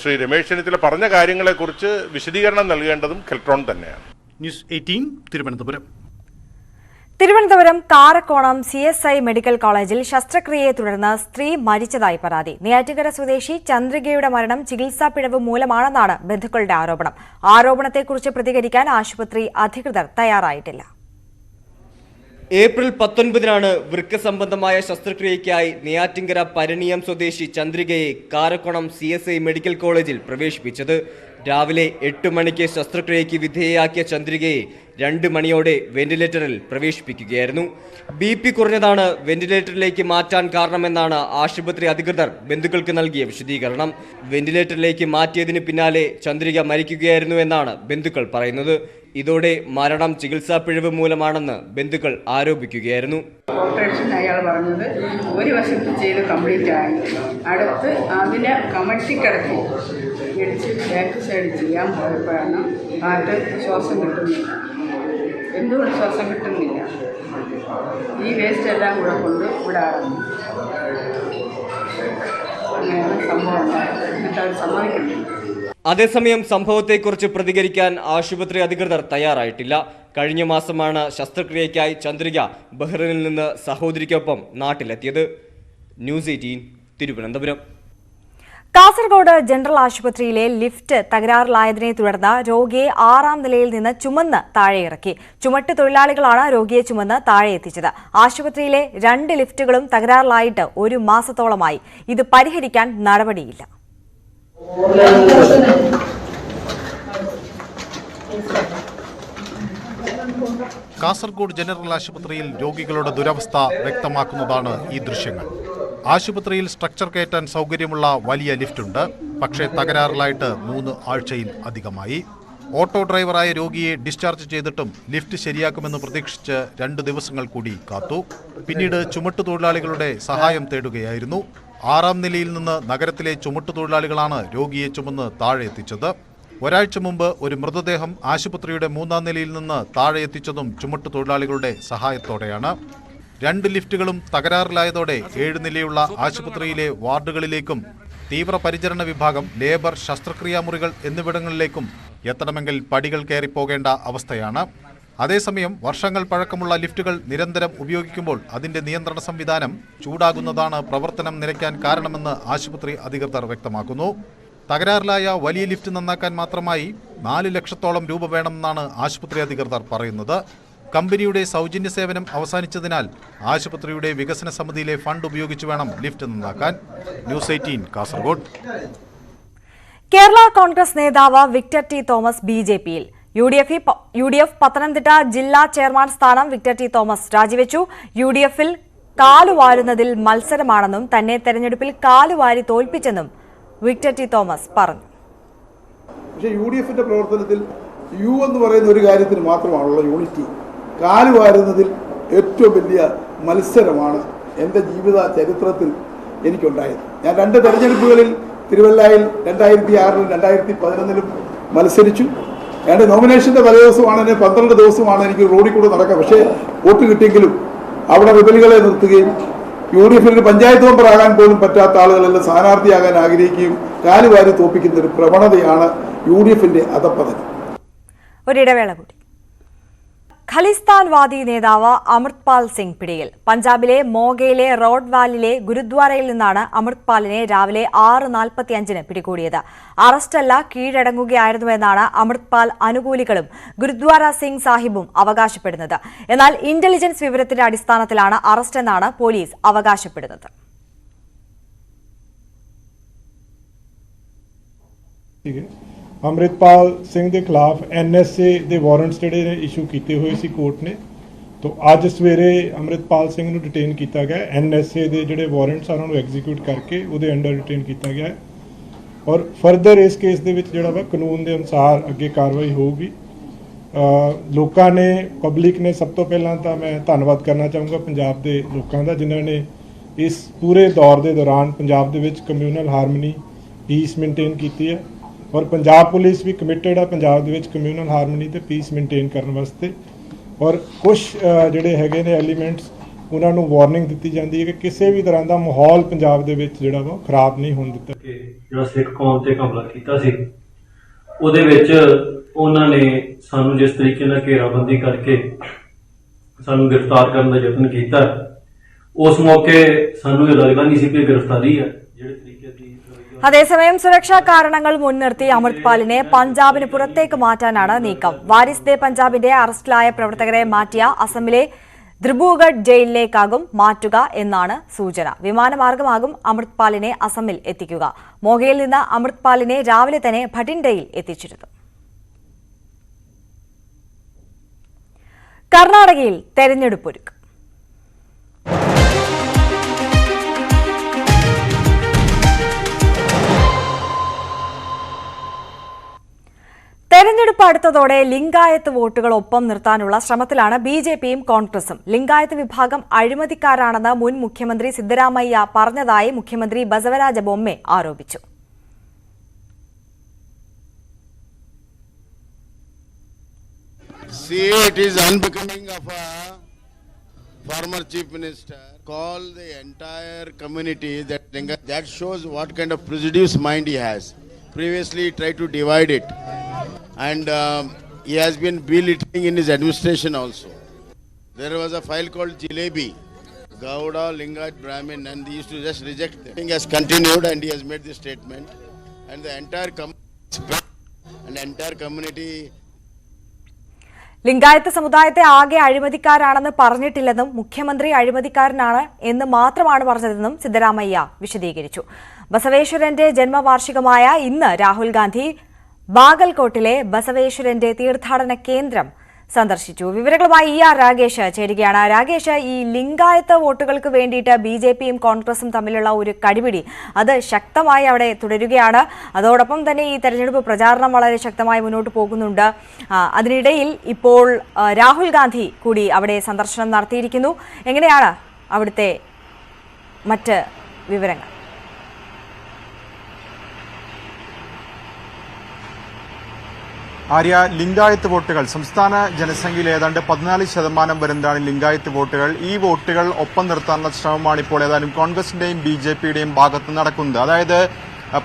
ശ്രീ രമേശ് ചെന്നിത്തല പറഞ്ഞ കാര്യങ്ങളെക്കുറിച്ച് വിശദീകരണം നൽകേണ്ടതും കെൽട്രോൺ തന്നെയാണ്. News 18 Thiruvananthapuram. Thiruvananthapuram Karakonam CSI medical കോളേജിൽ ശസ്ത്രക്രിയയെ തുടർന്ന് സ്ത്രീ മരിച്ചതായി പരാതി. നെയ്യാറ്റിൻകര സ്വദേശി ചന്ദ്രികയുടെ മരണം ചികിത്സാ പിഴവ് മൂലമാണെന്നാണ് ബന്ധുക്കളുടെ ആരോപണം. ആരോപണത്തെക്കുറിച്ച് പ്രതികരിക്കാൻ ആശുപത്രി അധികൃതർ തയ്യാറായിട്ടില്ല. ഏപ്രിൽ 19 വൃക്ക സംബന്ധമായ ശസ്ത്രക്രിയയ്ക്കായി നെയ്യാറ്റിൻകര പരിണിയം സ്വദേശി ചന്ദ്രികയെ കാരക്കോണം CSI മെഡിക്കൽ കോളേജിൽ പ്രവേശിപ്പിച്ചത്. രാവിലെ 8 മണിക്ക് ശസ്ത്രക്രിയയ്ക്ക് വിധേയയാക്കിയ ചന്ദ്രികയെ 2 മണിയോടെ വെന്റിലേറ്ററിൽ പ്രവേശിപ്പിക്കുകയായിരുന്നു. BP കുറഞ്ഞതാണ് വെന്റിലേറ്ററിലേക്ക് മാറ്റാൻ കാരണമെന്നാണ് ആശുപത്രി അധികൃതർ ബന്ധുക്കൾക്ക് നൽകിയ വിശദീകരണം. വെന്റിലേറ്ററിലേക്ക് മാറ്റിയതിന് പിന്നാലെ ചന്ദ്രിക മരിക്കുകയായിരുന്നു എന്നാണ് ബന്ധുക്കൾ പറയുന്നത്. ഇതോടെ മരണം ചികിത്സാ പിഴവ് മൂലമാണെന്ന് ബന്ധുക്കൾ ആരോപിക്കുകയായിരുന്നു. ഓപ്പറേഷൻ അയാൾ പറഞ്ഞത് ഒരു വശത്ത് ചെയ്ത് കംപ്ലീറ്റ് ആയി, അടുത്ത് അതിനെ കമഴ്ത്തിക്കിടത്തി ഇടിച്ച് ബാക്ക് സൈഡ് ചെയ്യാൻ പോയപ്പോഴാണ് കാറ്റ് ശ്വാസം കിട്ടുന്നില്ല. എന്തുകൊണ്ട് ശ്വാസം കിട്ടുന്നില്ല? ഈ വേസ്റ്റ് എല്ലാം കൂടെ കൊണ്ട് ഇവിടെ ആകുന്നു. അങ്ങനെയാണ് സംഭവം ഉണ്ടായത്. എന്നിട്ട് അവർ സമ്മതിക്കുന്നില്ല. അതേസമയം സംഭവത്തെക്കുറിച്ച് പ്രതികരിക്കാൻ ആശുപത്രി അധികൃതർ തയ്യാറായിട്ടില്ല. കഴിഞ്ഞ മാസമാണ് ശസ്ത്രക്രിയയ്ക്കായി ചന്ദ്രിക ബഹ്റിനിൽ നിന്ന് സഹോദരിക്കൊപ്പം നാട്ടിലെത്തിയത്. ന്യൂസ് 18 തിരുവനന്തപുരം. കാസർഗോഡ് ജനറൽ ആശുപത്രിയിലെ ലിഫ്റ്റ് തകരാറിലായതിനെ തുടർന്ന് രോഗിയെ 6ാം നിലയിൽ നിന്ന് ചുമന്ന് താഴെയിറക്കി. ചുമട്ട് തൊഴിലാളികളാണ് രോഗിയെ ചുമന്ന് താഴെ എത്തിച്ചത്. ആശുപത്രിയിലെ 2 ലിഫ്റ്റുകളും തകരാറിലായിട്ട് 1 മാസത്തോളമായി. ഇത് പരിഹരിക്കാൻ നടപടിയില്ല. കാസർഗോഡ് ജനറൽ ആശുപത്രിയിൽ രോഗികളുടെ ദുരവസ്ഥ വ്യക്തമാക്കുന്നതാണ് ഈ ദൃശ്യങ്ങൾ. ആശുപത്രിയിൽ സ്ട്രക്ചർ കയറ്റാൻ സൗകര്യമുള്ള വലിയ ലിഫ്റ്റുണ്ട്. പക്ഷേ തകരാറിലായിട്ട് 3 ആഴ്ചയിൽ അധികമായി. ഓട്ടോ ഡ്രൈവറായ രോഗിയെ ഡിസ്ചാർജ് ചെയ്തിട്ടും ലിഫ്റ്റ് ശരിയാക്കുമെന്ന് പ്രതീക്ഷിച്ച് 2 ദിവസങ്ങൾ കൂടി കാത്തു. പിന്നീട് ചുമട്ടുതൊഴിലാളികളുടെ സഹായം തേടുകയായിരുന്നു. 6ാം നിലയിൽ നിന്ന് നഗരത്തിലെ ചുമട്ടുതൊഴിലാളികളാണ് രോഗിയെ ചുമന്ന് താഴെ എത്തിച്ചത്. ഒരാഴ്ച മുമ്പ് ഒരു മൃതദേഹം ആശുപത്രിയുടെ 3ാം നിലയിൽ നിന്ന് താഴെ എത്തിച്ചതും ചുമട്ടുതൊഴിലാളികളുടെ സഹായത്തോടെയാണ്. 2 ലിഫ്റ്റുകളും തകരാറിലായതോടെ 7 നിലയുള്ള ആശുപത്രിയിലെ വാർഡുകളിലേക്കും തീവ്രപരിചരണ വിഭാഗം, ലേബർ, ശസ്ത്രക്രിയാ മുറികൾ എന്നിവിടങ്ങളിലേക്കും എത്തണമെങ്കിൽ പടികൾ കയറിപ്പോകേണ്ട അവസ്ഥയാണ്. അതേസമയം വർഷങ്ങൾ പഴക്കമുള്ള ലിഫ്റ്റുകൾ നിരന്തരം ഉപയോഗിക്കുമ്പോൾ അതിന്റെ നിയന്ത്രണ സംവിധാനം ചൂടാകുന്നതാണ് പ്രവർത്തനം നിലയ്ക്കാൻ കാരണമെന്ന് ആശുപത്രി അധികൃതർ വ്യക്തമാക്കുന്നു. തകരാറിലായ വലിയ ലിഫ്റ്റ് നന്നാക്കാൻ മാത്രമായി 4 ലക്ഷത്തോളം രൂപ വേണമെന്നാണ് ആശുപത്രി അധികൃതർ പറയുന്നത്. കമ്പനിയുടെ സൗജന്യ സേവനം അവസാനിച്ചതിനാൽ ആശുപത്രിയുടെ വികസന സമിതിയിലെ ഫണ്ട് ഉപയോഗിച്ച് വേണം ലിഫ്റ്റ് നന്നാക്കാൻ. ന്യൂസ് 18 കാസർഗോഡ്. കേരള കോൺഗ്രസ് നേതാവ് വിക്ടർ ടി തോമസ് ബിജെപിയിൽ. യുഡിഎഫ് പത്തനംതിട്ട ജില്ലാ ചെയർമാൻ സ്ഥാനം വിക്ടർ ടി തോമസ് രാജിവെച്ചു. യുഡിഎഫിൽ കാലുവാരുന്നതിൽ മത്സരമാണെന്നും തന്നെ തെരഞ്ഞെടുപ്പിൽ കാലുവാരി തോൽപ്പിച്ചെന്നും വിക്ടർ ടി തോമസ് പറഞ്ഞു. പക്ഷേ യുഡിഎഫിന്റെ പ്രവർത്തനത്തിൽ യു എന്ന് പറയുന്ന ഒരു കാര്യത്തിന് മാത്രമാണുള്ള യൂണിറ്റി. കാലുവാരുന്നതിൽ ഏറ്റവും വലിയ മത്സരമാണ് എൻ്റെ ജീവിത ചരിത്രത്തിൽ എനിക്കുണ്ടായത്. ഞാൻ 2 തെരഞ്ഞെടുപ്പുകളിൽ തിരുവല്ലയിൽ 2006-ലും 2011-ലും മത്സരിച്ചു. എൻ്റെ നോമിനേഷൻ്റെ തലേദിവസമാണ്, 12 ദിവസമാണ് എനിക്ക് റോഡിൽ കൂടെ നടക്കുക. പക്ഷേ വോട്ട് കിട്ടിയെങ്കിലും അവിടെ റിബലുകളെ നിർത്തുകയും യുഡിഎഫിന് പഞ്ചായത്ത് മെമ്പറാകാൻ പോലും പറ്റാത്ത ആളുകളെല്ലാം സ്ഥാനാർത്ഥിയാകാൻ ആഗ്രഹിക്കുകയും കാലുവാരി തോപ്പിക്കുന്ന ഒരു പ്രവണതയാണ് യുഡിഎഫിന്റെ അധപ്പതനം. ഒരിടവേള കൂടി. ഖലിസ്ഥാൻവാദി നേതാവ് അമൃത്പാൽ സിംഗ് പിടിയിൽ. പഞ്ചാബിലെ മോഗയിലെ റോഡ് വാലിലെ ഗുരുദ്വാരയിൽ നിന്നാണ് അമൃത്പാലിനെ രാവിലെ 6:45 പിടികൂടിയത്. അറസ്റ്റല്ല, കീഴടങ്ങുകയായിരുന്നുവെന്നാണ് അമൃത്പാൽ അനുകൂലികളും ഗുരുദ്വാര സിംഗ് സാഹിബും അവകാശപ്പെടുന്നത്. എന്നാൽ ഇന്റലിജൻസ് വിവരത്തിന്റെ അടിസ്ഥാനത്തിലാണ് അറസ്റ്റെന്നാണ് പോലീസ് അവകാശപ്പെടുന്നത്. अमृतपाल सिंह के खिलाफ NSA ਦੇ ਵਾਰੰਟਸ ਜਿਹੜੇ ਨੇ ਇਸ਼ੂ ਕੀਤੇ ਹੋਏ ਸੀ ਕੋਰਟ ਨੇ। तो ਅੱਜ ਸਵੇਰੇ ਅਮਰਿਤਪਾਲ ਸਿੰਘ ਨੂੰ ਡਿਟੇਨ ਕੀਤਾ ਗਿਆ। NSA ਦੇ ਜਿਹੜੇ ਵਾਰੰਟਸ ਆ ਉਹਨਾਂ ਨੂੰ ਐਗਜ਼ੀਕਿਊਟ ਕਰਕੇ ਉਹਦੇ ਅੰਡਰ ਡਿਟੇਨ ਕੀਤਾ ਗਿਆ ਔਰ ਫਰਦਰ ਇਸ ਕੇਸ ਦੇ ਵਿੱਚ ਜਿਹੜਾ ਵਾ ਕਾਨੂੰਨ ਦੇ ਅਨੁਸਾਰ ਅੱਗੇ ਕਾਰਵਾਈ ਹੋਊਗੀ। ਲੋਕਾਂ ਨੇ, ਪਬਲਿਕ ਨੇ, ਸਭ ਤੋਂ ਪਹਿਲਾਂ ਤਾਂ ਮੈਂ ਧੰਨਵਾਦ ਕਰਨਾ ਚਾਹੂੰਗਾ ਪੰਜਾਬ ਦੇ ਲੋਕਾਂ ਦਾ ਜਿਨ੍ਹਾਂ ਨੇ ਇਸ ਪੂਰੇ ਦੌਰ ਦੇ ਦੌਰਾਨ ਪੰਜਾਬ ਦੇ ਵਿੱਚ ਕਮਿਊਨਲ ਹਾਰਮਨੀ, ਪੀਸ ਮੇਨਟੇਨ ਕੀਤੀ ਹੈ ਔਰ ਪੰਜਾਬ ਪੁਲਿਸ ਵੀ ਕਮਿਟਡ ਹੈ ਪੰਜਾਬ ਦੇ ਵਿੱਚ ਕਮਿਊਨਲ ਹਾਰਮਨੀ ਤੇ ਪੀਸ ਮੇਨਟੇਨ ਕਰਨ ਵਾਸਤੇ। ਔਰ ਕੁਝ ਜਿਹੜੇ ਹੈਗੇ ਨੇ ਐਲੀਮੈਂਟਸ ਉਹਨਾਂ ਨੂੰ ਵਾਰਨਿੰਗ ਦਿੱਤੀ ਜਾਂਦੀ ਹੈ ਕਿ ਕਿਸੇ ਵੀ ਤਰ੍ਹਾਂ ਦਾ ਮਾਹੌਲ ਪੰਜਾਬ ਦੇ ਵਿੱਚ ਜਿਹੜਾ ਵਾ ਖਰਾਬ ਨਹੀਂ ਹੋਣ ਦਿੱਤਾ। ਜਿਹੜਾ ਸਿੱਖ ਕੌਮ ਤੇ ਹਮਲਾ ਕੀਤਾ ਸੀ ਉਹਦੇ ਵਿੱਚ ਉਹਨਾਂ ਨੇ ਸਾਨੂੰ ਜਿਸ ਤਰੀਕੇ ਨਾਲ ਘੇਰਾਬੰਦੀ ਕਰਕੇ ਸਾਨੂੰ ਗ੍ਰਿਫਤਾਰ ਕਰਨ ਦਾ ਯਤਨ ਕੀਤਾ, ਉਸ ਮੌਕੇ ਸਾਨੂੰ ਇਹ ਲੱਗਦਾ ਨਹੀਂ ਸੀ ਕਿ ਗ੍ਰਿਫਤਾਰੀ ਹੈ। ਜਿਹੜੇ ਤਰੀਕੇ ਦੀ അതേസമയം സുരക്ഷാ കാരണങ്ങൾ മുൻനിർത്തി അമൃത്പാലിനെ പഞ്ചാബിന് പുറത്തേക്ക് മാറ്റാനാണ് നീക്കം. വാരിസ് ദേ പഞ്ചാബിന്റെ അറസ്റ്റിലായ പ്രവർത്തകരെ മാറ്റിയ അസമിലെ ദ്രിബുഗഡ് ജയിലിലേക്കാകും മാറ്റുക എന്നാണ് സൂചന. വിമാനമാർഗമാകും അമൃത്പാലിനെ അസമിൽ എത്തിക്കുക. മോഗയിൽ നിന്ന് അമൃത്പാലിനെ രാവിലെ തന്നെ ഭട്ടിൻഡയിൽ എത്തിച്ചിരുന്നു. കർണാടകയിൽ തെരഞ്ഞെടുപ്പൊരുക്കം. തെരഞ്ഞെടുപ്പ് അടുത്തതോടെ ലിംഗായത്ത് വോട്ടുകൾ ഒപ്പം നിർത്താനുള്ള ശ്രമത്തിലാണ് ബിജെപിയും കോൺഗ്രസും. ലിംഗായത്ത് വിഭാഗം അഴിമതിക്കാരാണെന്ന് മുൻ മുഖ്യമന്ത്രി സിദ്ധരാമയ്യ പറഞ്ഞതായി മുഖ്യമന്ത്രി ബസവരാജ ബൊമ്മെ ആരോപിച്ചു. It is unbecoming of a former chief minister call the entire community that shows what kind of prejudice mind he has. Previously he tried to divide it. And he has been belittling in his administration also. There was a file called Jilebi, Gowda, Lingat, Brahmin, and he used to just reject them. The thing has continued and he has made this statement. And the entire community Lingayat സമുദായത്തെ ആകെ അഴിമതിക്കാരാണെന്ന് പറഞ്ഞിട്ടില്ലെന്നും മുഖ്യമന്ത്രി അഴിമതിക്കാരനാണ് എന്ന് മാത്രമാണ് പറഞ്ഞതെന്നും സിദ്ധരാമയ്യ വിശദീകരിച്ചു. ബസവേശ്വരന്റെ ജന്മവാർഷികമായ ഇന്ന് രാഹുൽ ഗാന്ധി ബാഗൽകോട്ടിലെ ബസവേശ്വരന്റെ തീർത്ഥാടന കേന്ദ്രം സന്ദർശിച്ചു. വിവരങ്ങളുമായി രാഗേഷ് ചേരുകയാണ്. രാഗേഷ്, ഈ ലിംഗായത്ത് വോട്ടുകൾക്ക് വേണ്ടിയിട്ട് ബിജെപിയും കോൺഗ്രസും തമ്മിലുള്ള ഒരു കടിപിടി അത് ശക്തമായി അവിടെ തുടരുകയാണ്. അതോടൊപ്പം തന്നെ ഈ തെരഞ്ഞെടുപ്പ് പ്രചാരണം വളരെ ശക്തമായി മുന്നോട്ട് പോകുന്നുണ്ട്. അതിനിടയിൽ ഇപ്പോൾ രാഹുൽ ഗാന്ധി കൂടി അവിടെ സന്ദർശനം നടത്തിയിരിക്കുന്നു. എങ്ങനെയാണ് അവിടുത്തെ മറ്റ് വിവരങ്ങൾ? ആര്യ, ലിംഗായത്ത് വോട്ടുകൾ സംസ്ഥാന ജനസംഖ്യയിൽ ഏതാണ്ട് 14% വരുന്നതാണ് ലിംഗായത്ത് വോട്ടുകൾ. ഈ വോട്ടുകൾ ഒപ്പം നിർത്താനുള്ള ശ്രമമാണ് ഇപ്പോൾ ഏതായാലും കോൺഗ്രസിന്റെയും ബിജെപിയുടെയും ഭാഗത്ത് നടക്കുന്നത്. അതായത്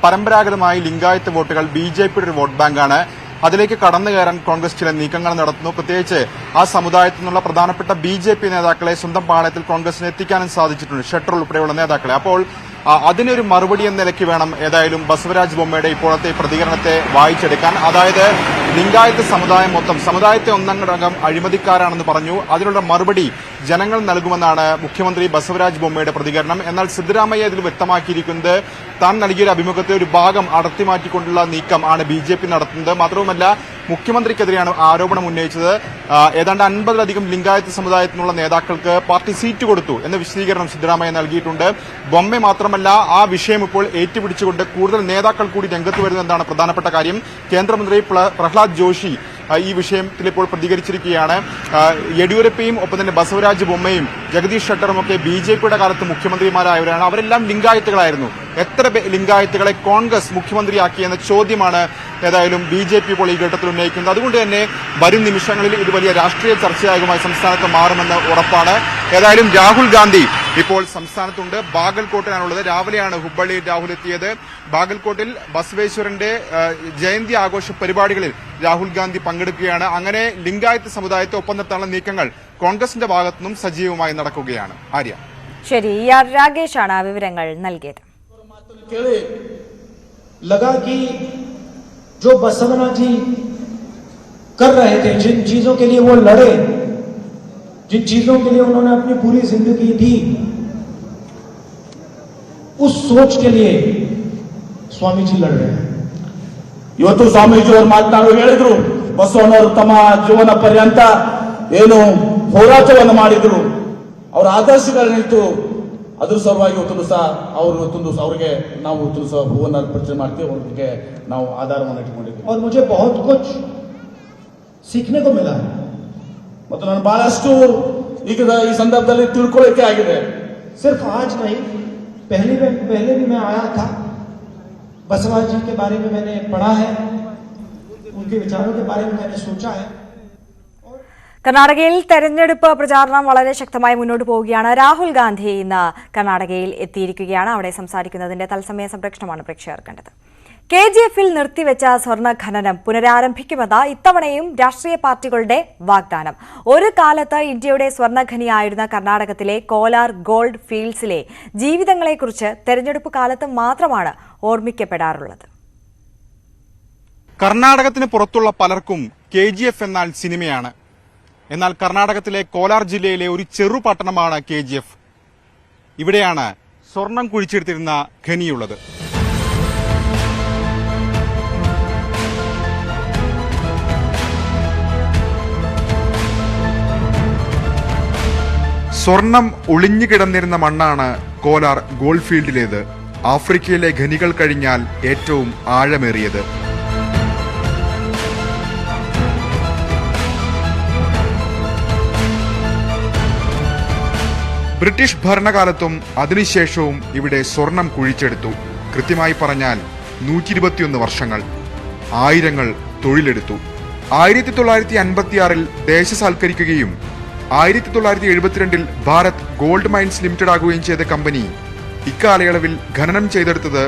പരമ്പരാഗതമായി ലിംഗായത്ത് വോട്ടുകൾ BJPയുടെ ഒരു വോട്ട് ബാങ്കാണ്. അതിലേക്ക് കടന്നു കയറാൻ കോൺഗ്രസ് ചില നീക്കങ്ങൾ നടത്തുന്നു. പ്രത്യേകിച്ച് ആ സമുദായത്തിൽ നിന്നുള്ള പ്രധാനപ്പെട്ട BJP നേതാക്കളെ സ്വന്തം പാളയത്തിൽ കോൺഗ്രസിന് എത്തിക്കാനും സാധിച്ചിട്ടുണ്ട്, ഷട്ടർ ഉൾപ്പെടെയുള്ള നേതാക്കളെ. അപ്പോൾ അതിനൊരു മറുപടി എന്ന നിലയ്ക്ക് വേണം ഏതായാലും ബസവരാജ് ബൊമ്മയുടെ ഇപ്പോഴത്തെ പ്രതികരണത്തെ വായിച്ചെടുക്കാൻ. അതായത് ലിംഗായത്ത് സമുദായം മൊത്തം സമുദായത്തെ ഒന്നടങ്കം അഴിമതിക്കാരാണെന്ന് പറഞ്ഞു. അതിനുള്ള മറുപടി ജനങ്ങൾ നൽകുമെന്നാണ് മുഖ്യമന്ത്രി ബസവരാജ് ബൊമ്മയുടെ പ്രതികരണം. എന്നാൽ സിദ്ധരാമയ്യ ഇതിൽ വ്യക്തമാക്കിയിരിക്കുന്നത് താൻ നൽകിയൊരു അഭിമുഖത്തെ ഒരു ഭാഗം അടർത്തിമാറ്റിക്കൊണ്ടുള്ള നീക്കം ആണ് BJP നടത്തുന്നത്. മാത്രവുമല്ല മുഖ്യമന്ത്രിക്കെതിരെയാണ് ആരോപണം ഉന്നയിച്ചത്. ഏതാണ്ട് 50-ലധികം ലിംഗായത്ത് സമുദായത്തിനുള്ള നേതാക്കൾക്ക് പാർട്ടി സീറ്റ് കൊടുത്തു എന്ന വിശദീകരണം സിദ്ധരാമയ്യ നൽകിയിട്ടുണ്ട്. ബൊമ്മ മാത്രമല്ല ആ വിഷയം ഇപ്പോൾ ഏറ്റുപിടിച്ചുകൊണ്ട് കൂടുതൽ നേതാക്കൾ കൂടി രംഗത്ത് വരുന്നതാണ് പ്രധാനപ്പെട്ട കാര്യം. കേന്ദ്രമന്ത്രി പ്രഹ്ലാദ് ജോഷി ഈ വിഷയത്തിൽ ഇപ്പോൾ പ്രതികരിച്ചിരിക്കുകയാണ്. യെഡിയൂരപ്പയും ഒപ്പം തന്നെ ബസവരാജ് ബൊമ്മയും ജഗദീഷ് ഷട്ടറും ഒക്കെ BJPയുടെ കാലത്ത് മുഖ്യമന്ത്രിമാരായവരാണ്. അവരെല്ലാം ലിംഗായത്തുകളായിരുന്നു. എത്ര ലിംഗായത്തുകളെ കോൺഗ്രസ് മുഖ്യമന്ത്രിയാക്കിയെന്ന ചോദ്യമാണ് ഏതായാലും BJP ഇപ്പോൾ ഈ ഘട്ടത്തിൽ ഉന്നയിക്കുന്നത്. അതുകൊണ്ട് തന്നെ വരും നിമിഷങ്ങളിൽ ഇത് വലിയ രാഷ്ട്രീയ ചർച്ചയാകുമായി സംസ്ഥാനത്ത് മാറുമെന്ന് ഉറപ്പാണ്. ഏതായാലും രാഹുൽ ഗാന്ധി ഇപ്പോൾ സംസ്ഥാനത്തുണ്ട്. ബാഗൽകോട്ടിലാണുള്ളത്. രാവിലെയാണ് ഹുബ്ബള്ളിയിൽ രാഹുൽ എത്തിയത്. ബാഗൽകോട്ടിൽ ബസവേശ്വരന്റെ ജയന്തി ആഘോഷ പരിപാടികളിൽ രാഹുൽ ഗാന്ധി പങ്കെടുക്കുകയാണ്. അങ്ങനെ ലിംഗായത്ത് സമുദായത്തെ ഒപ്പം നിർത്താനുള്ള നീക്കങ്ങൾ കോൺഗ്രസിന്റെ ഭാഗത്തുനിന്നും സജീവമായി നടക്കുകയാണ്. ആര്യ, ശരി. രാകേഷാണ് വിവരങ്ങൾ നൽകിയത്. लगा कि जो बसवना जी कर रहे थे, जिन चीजों के लिए वो लड़े, जिन चीजों के लिए उन्होंने अपनी पूरी जिंदगी दी, उस सोच के लिए स्वामी जी लड़ रहे हैं. ಇವತ್ತು ಸ್ವಾಮೀಜಿಯವರು ಮಾತನಾಡಿ ಹೇಳಿದ್ರು, ಬಸವಣ್ಣವರು ತಮ್ಮ ಜೀವನ ಪರ್ಯಂತ ಏನು ಹೋರಾಟವನ್ನು ಮಾಡಿದ್ರು, ಅವರ ಆದರ್ಶಗಳನ್ನಿತ್ತು. ಅದ್ರ ಸಲುವಾಗಿ ಇವತ್ತು ಸಹ ಅವರಿಗೆ ನಾವು ಸಹ ಹೂವನ್ನು ಅರ್ಪಣೆ ಮಾಡ್ತೀವಿ, ಅವರಿಗೆ ನಾವು ಆಧಾರವನ್ನು ಇಟ್ಕೊಂಡಿದ್ದೀವಿ. और मुझे बहुत कुछ सीखने को मिला है. ಮತ್ತು ನಾನು ಬಹಳಷ್ಟು ಈಗ ಈ ಸಂದರ್ಭದಲ್ಲಿ ತಿಳ್ಕೊಳ್ಳೋಕೆ ಆಗಿದೆ. सिर्फ आज नहीं, पहले भी मैं आया था. बसवा जी के बारे में मैंने पढ़ा है, उनके विचारों के बारे में मैंने सोचा है. കർണാടകയിൽ തെരഞ്ഞെടുപ്പ് പ്രചാരണം വളരെ ശക്തമായി മുന്നോട്ട് പോവുകയാണ്. രാഹുൽ ഗാന്ധി ഇന്ന് കർണാടകയിൽ എത്തിയിരിക്കുകയാണ്. അവിടെ സംസാരിക്കുന്നതിന്റെ തത്സമയ സംപ്രേഷണമാണ് പ്രേക്ഷകർ കണ്ടത്. KGF-ൽ നിർത്തിവെച്ച സ്വർണ്ണ ഖനനം പുനരാരംഭിക്കുമെന്ന് ഇത്തവണയും രാഷ്ട്രീയ പാർട്ടികളുടെ വാഗ്ദാനം. ഒരു കാലത്ത് ഇന്ത്യയുടെ സ്വർണ്ണഖനിയായിരുന്ന കർണാടകത്തിലെ കോലാർ ഗോൾഡ് ഫീൽഡ്സിലെ ജീവിതങ്ങളെക്കുറിച്ച് തെരഞ്ഞെടുപ്പ് കാലത്ത് മാത്രമാണ് ഓർമ്മിക്കപ്പെടാറുള്ളത്. കർണാടകത്തിന് പുറത്തുള്ള പലർക്കും KGF എന്നാൽ സിനിമയാണ്. എന്നാൽ കർണാടകത്തിലെ കോലാർ ജില്ലയിലെ ഒരു ചെറു പട്ടണമാണ് KGF. ഇവിടെയാണ് സ്വർണം കുഴിച്ചെടുത്തിരുന്ന ഖനിയുള്ളത്. സ്വർണം ഒളിഞ്ഞുകിടന്നിരുന്ന മണ്ണാണ് കോലാർ ഗോൾഡ് ഫീൽഡിലേത്. ആഫ്രിക്കയിലെ ഖനികൾ കഴിഞ്ഞാൽ ഏറ്റവും ആഴമേറിയത്. ബ്രിട്ടീഷ് ഭരണകാലത്തും അതിനുശേഷവും ഇവിടെ സ്വർണം കുഴിച്ചെടുത്തു. കൃത്യമായി പറഞ്ഞാൽ 121 വർഷങ്ങൾ. ആയിരങ്ങൾ തൊഴിലെടുത്തു. 1956 ദേശസാൽക്കരിക്കുകയും 1972 ഭാരത് ഗോൾഡ് മൈൻസ് ലിമിറ്റഡ് ആകുകയും ചെയ്ത കമ്പനി ഇക്കാലയളവിൽ ഖനനം ചെയ്തെടുത്തത്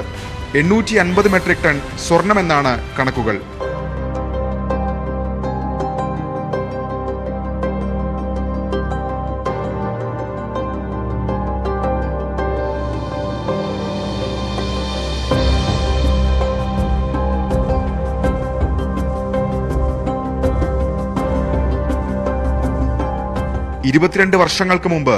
850 മെട്രിക് ടൺ സ്വർണമെന്നാണ് കണക്കുകൾ. ഇരുപത്തിരണ്ട് വർഷങ്ങൾക്ക് മുമ്പ്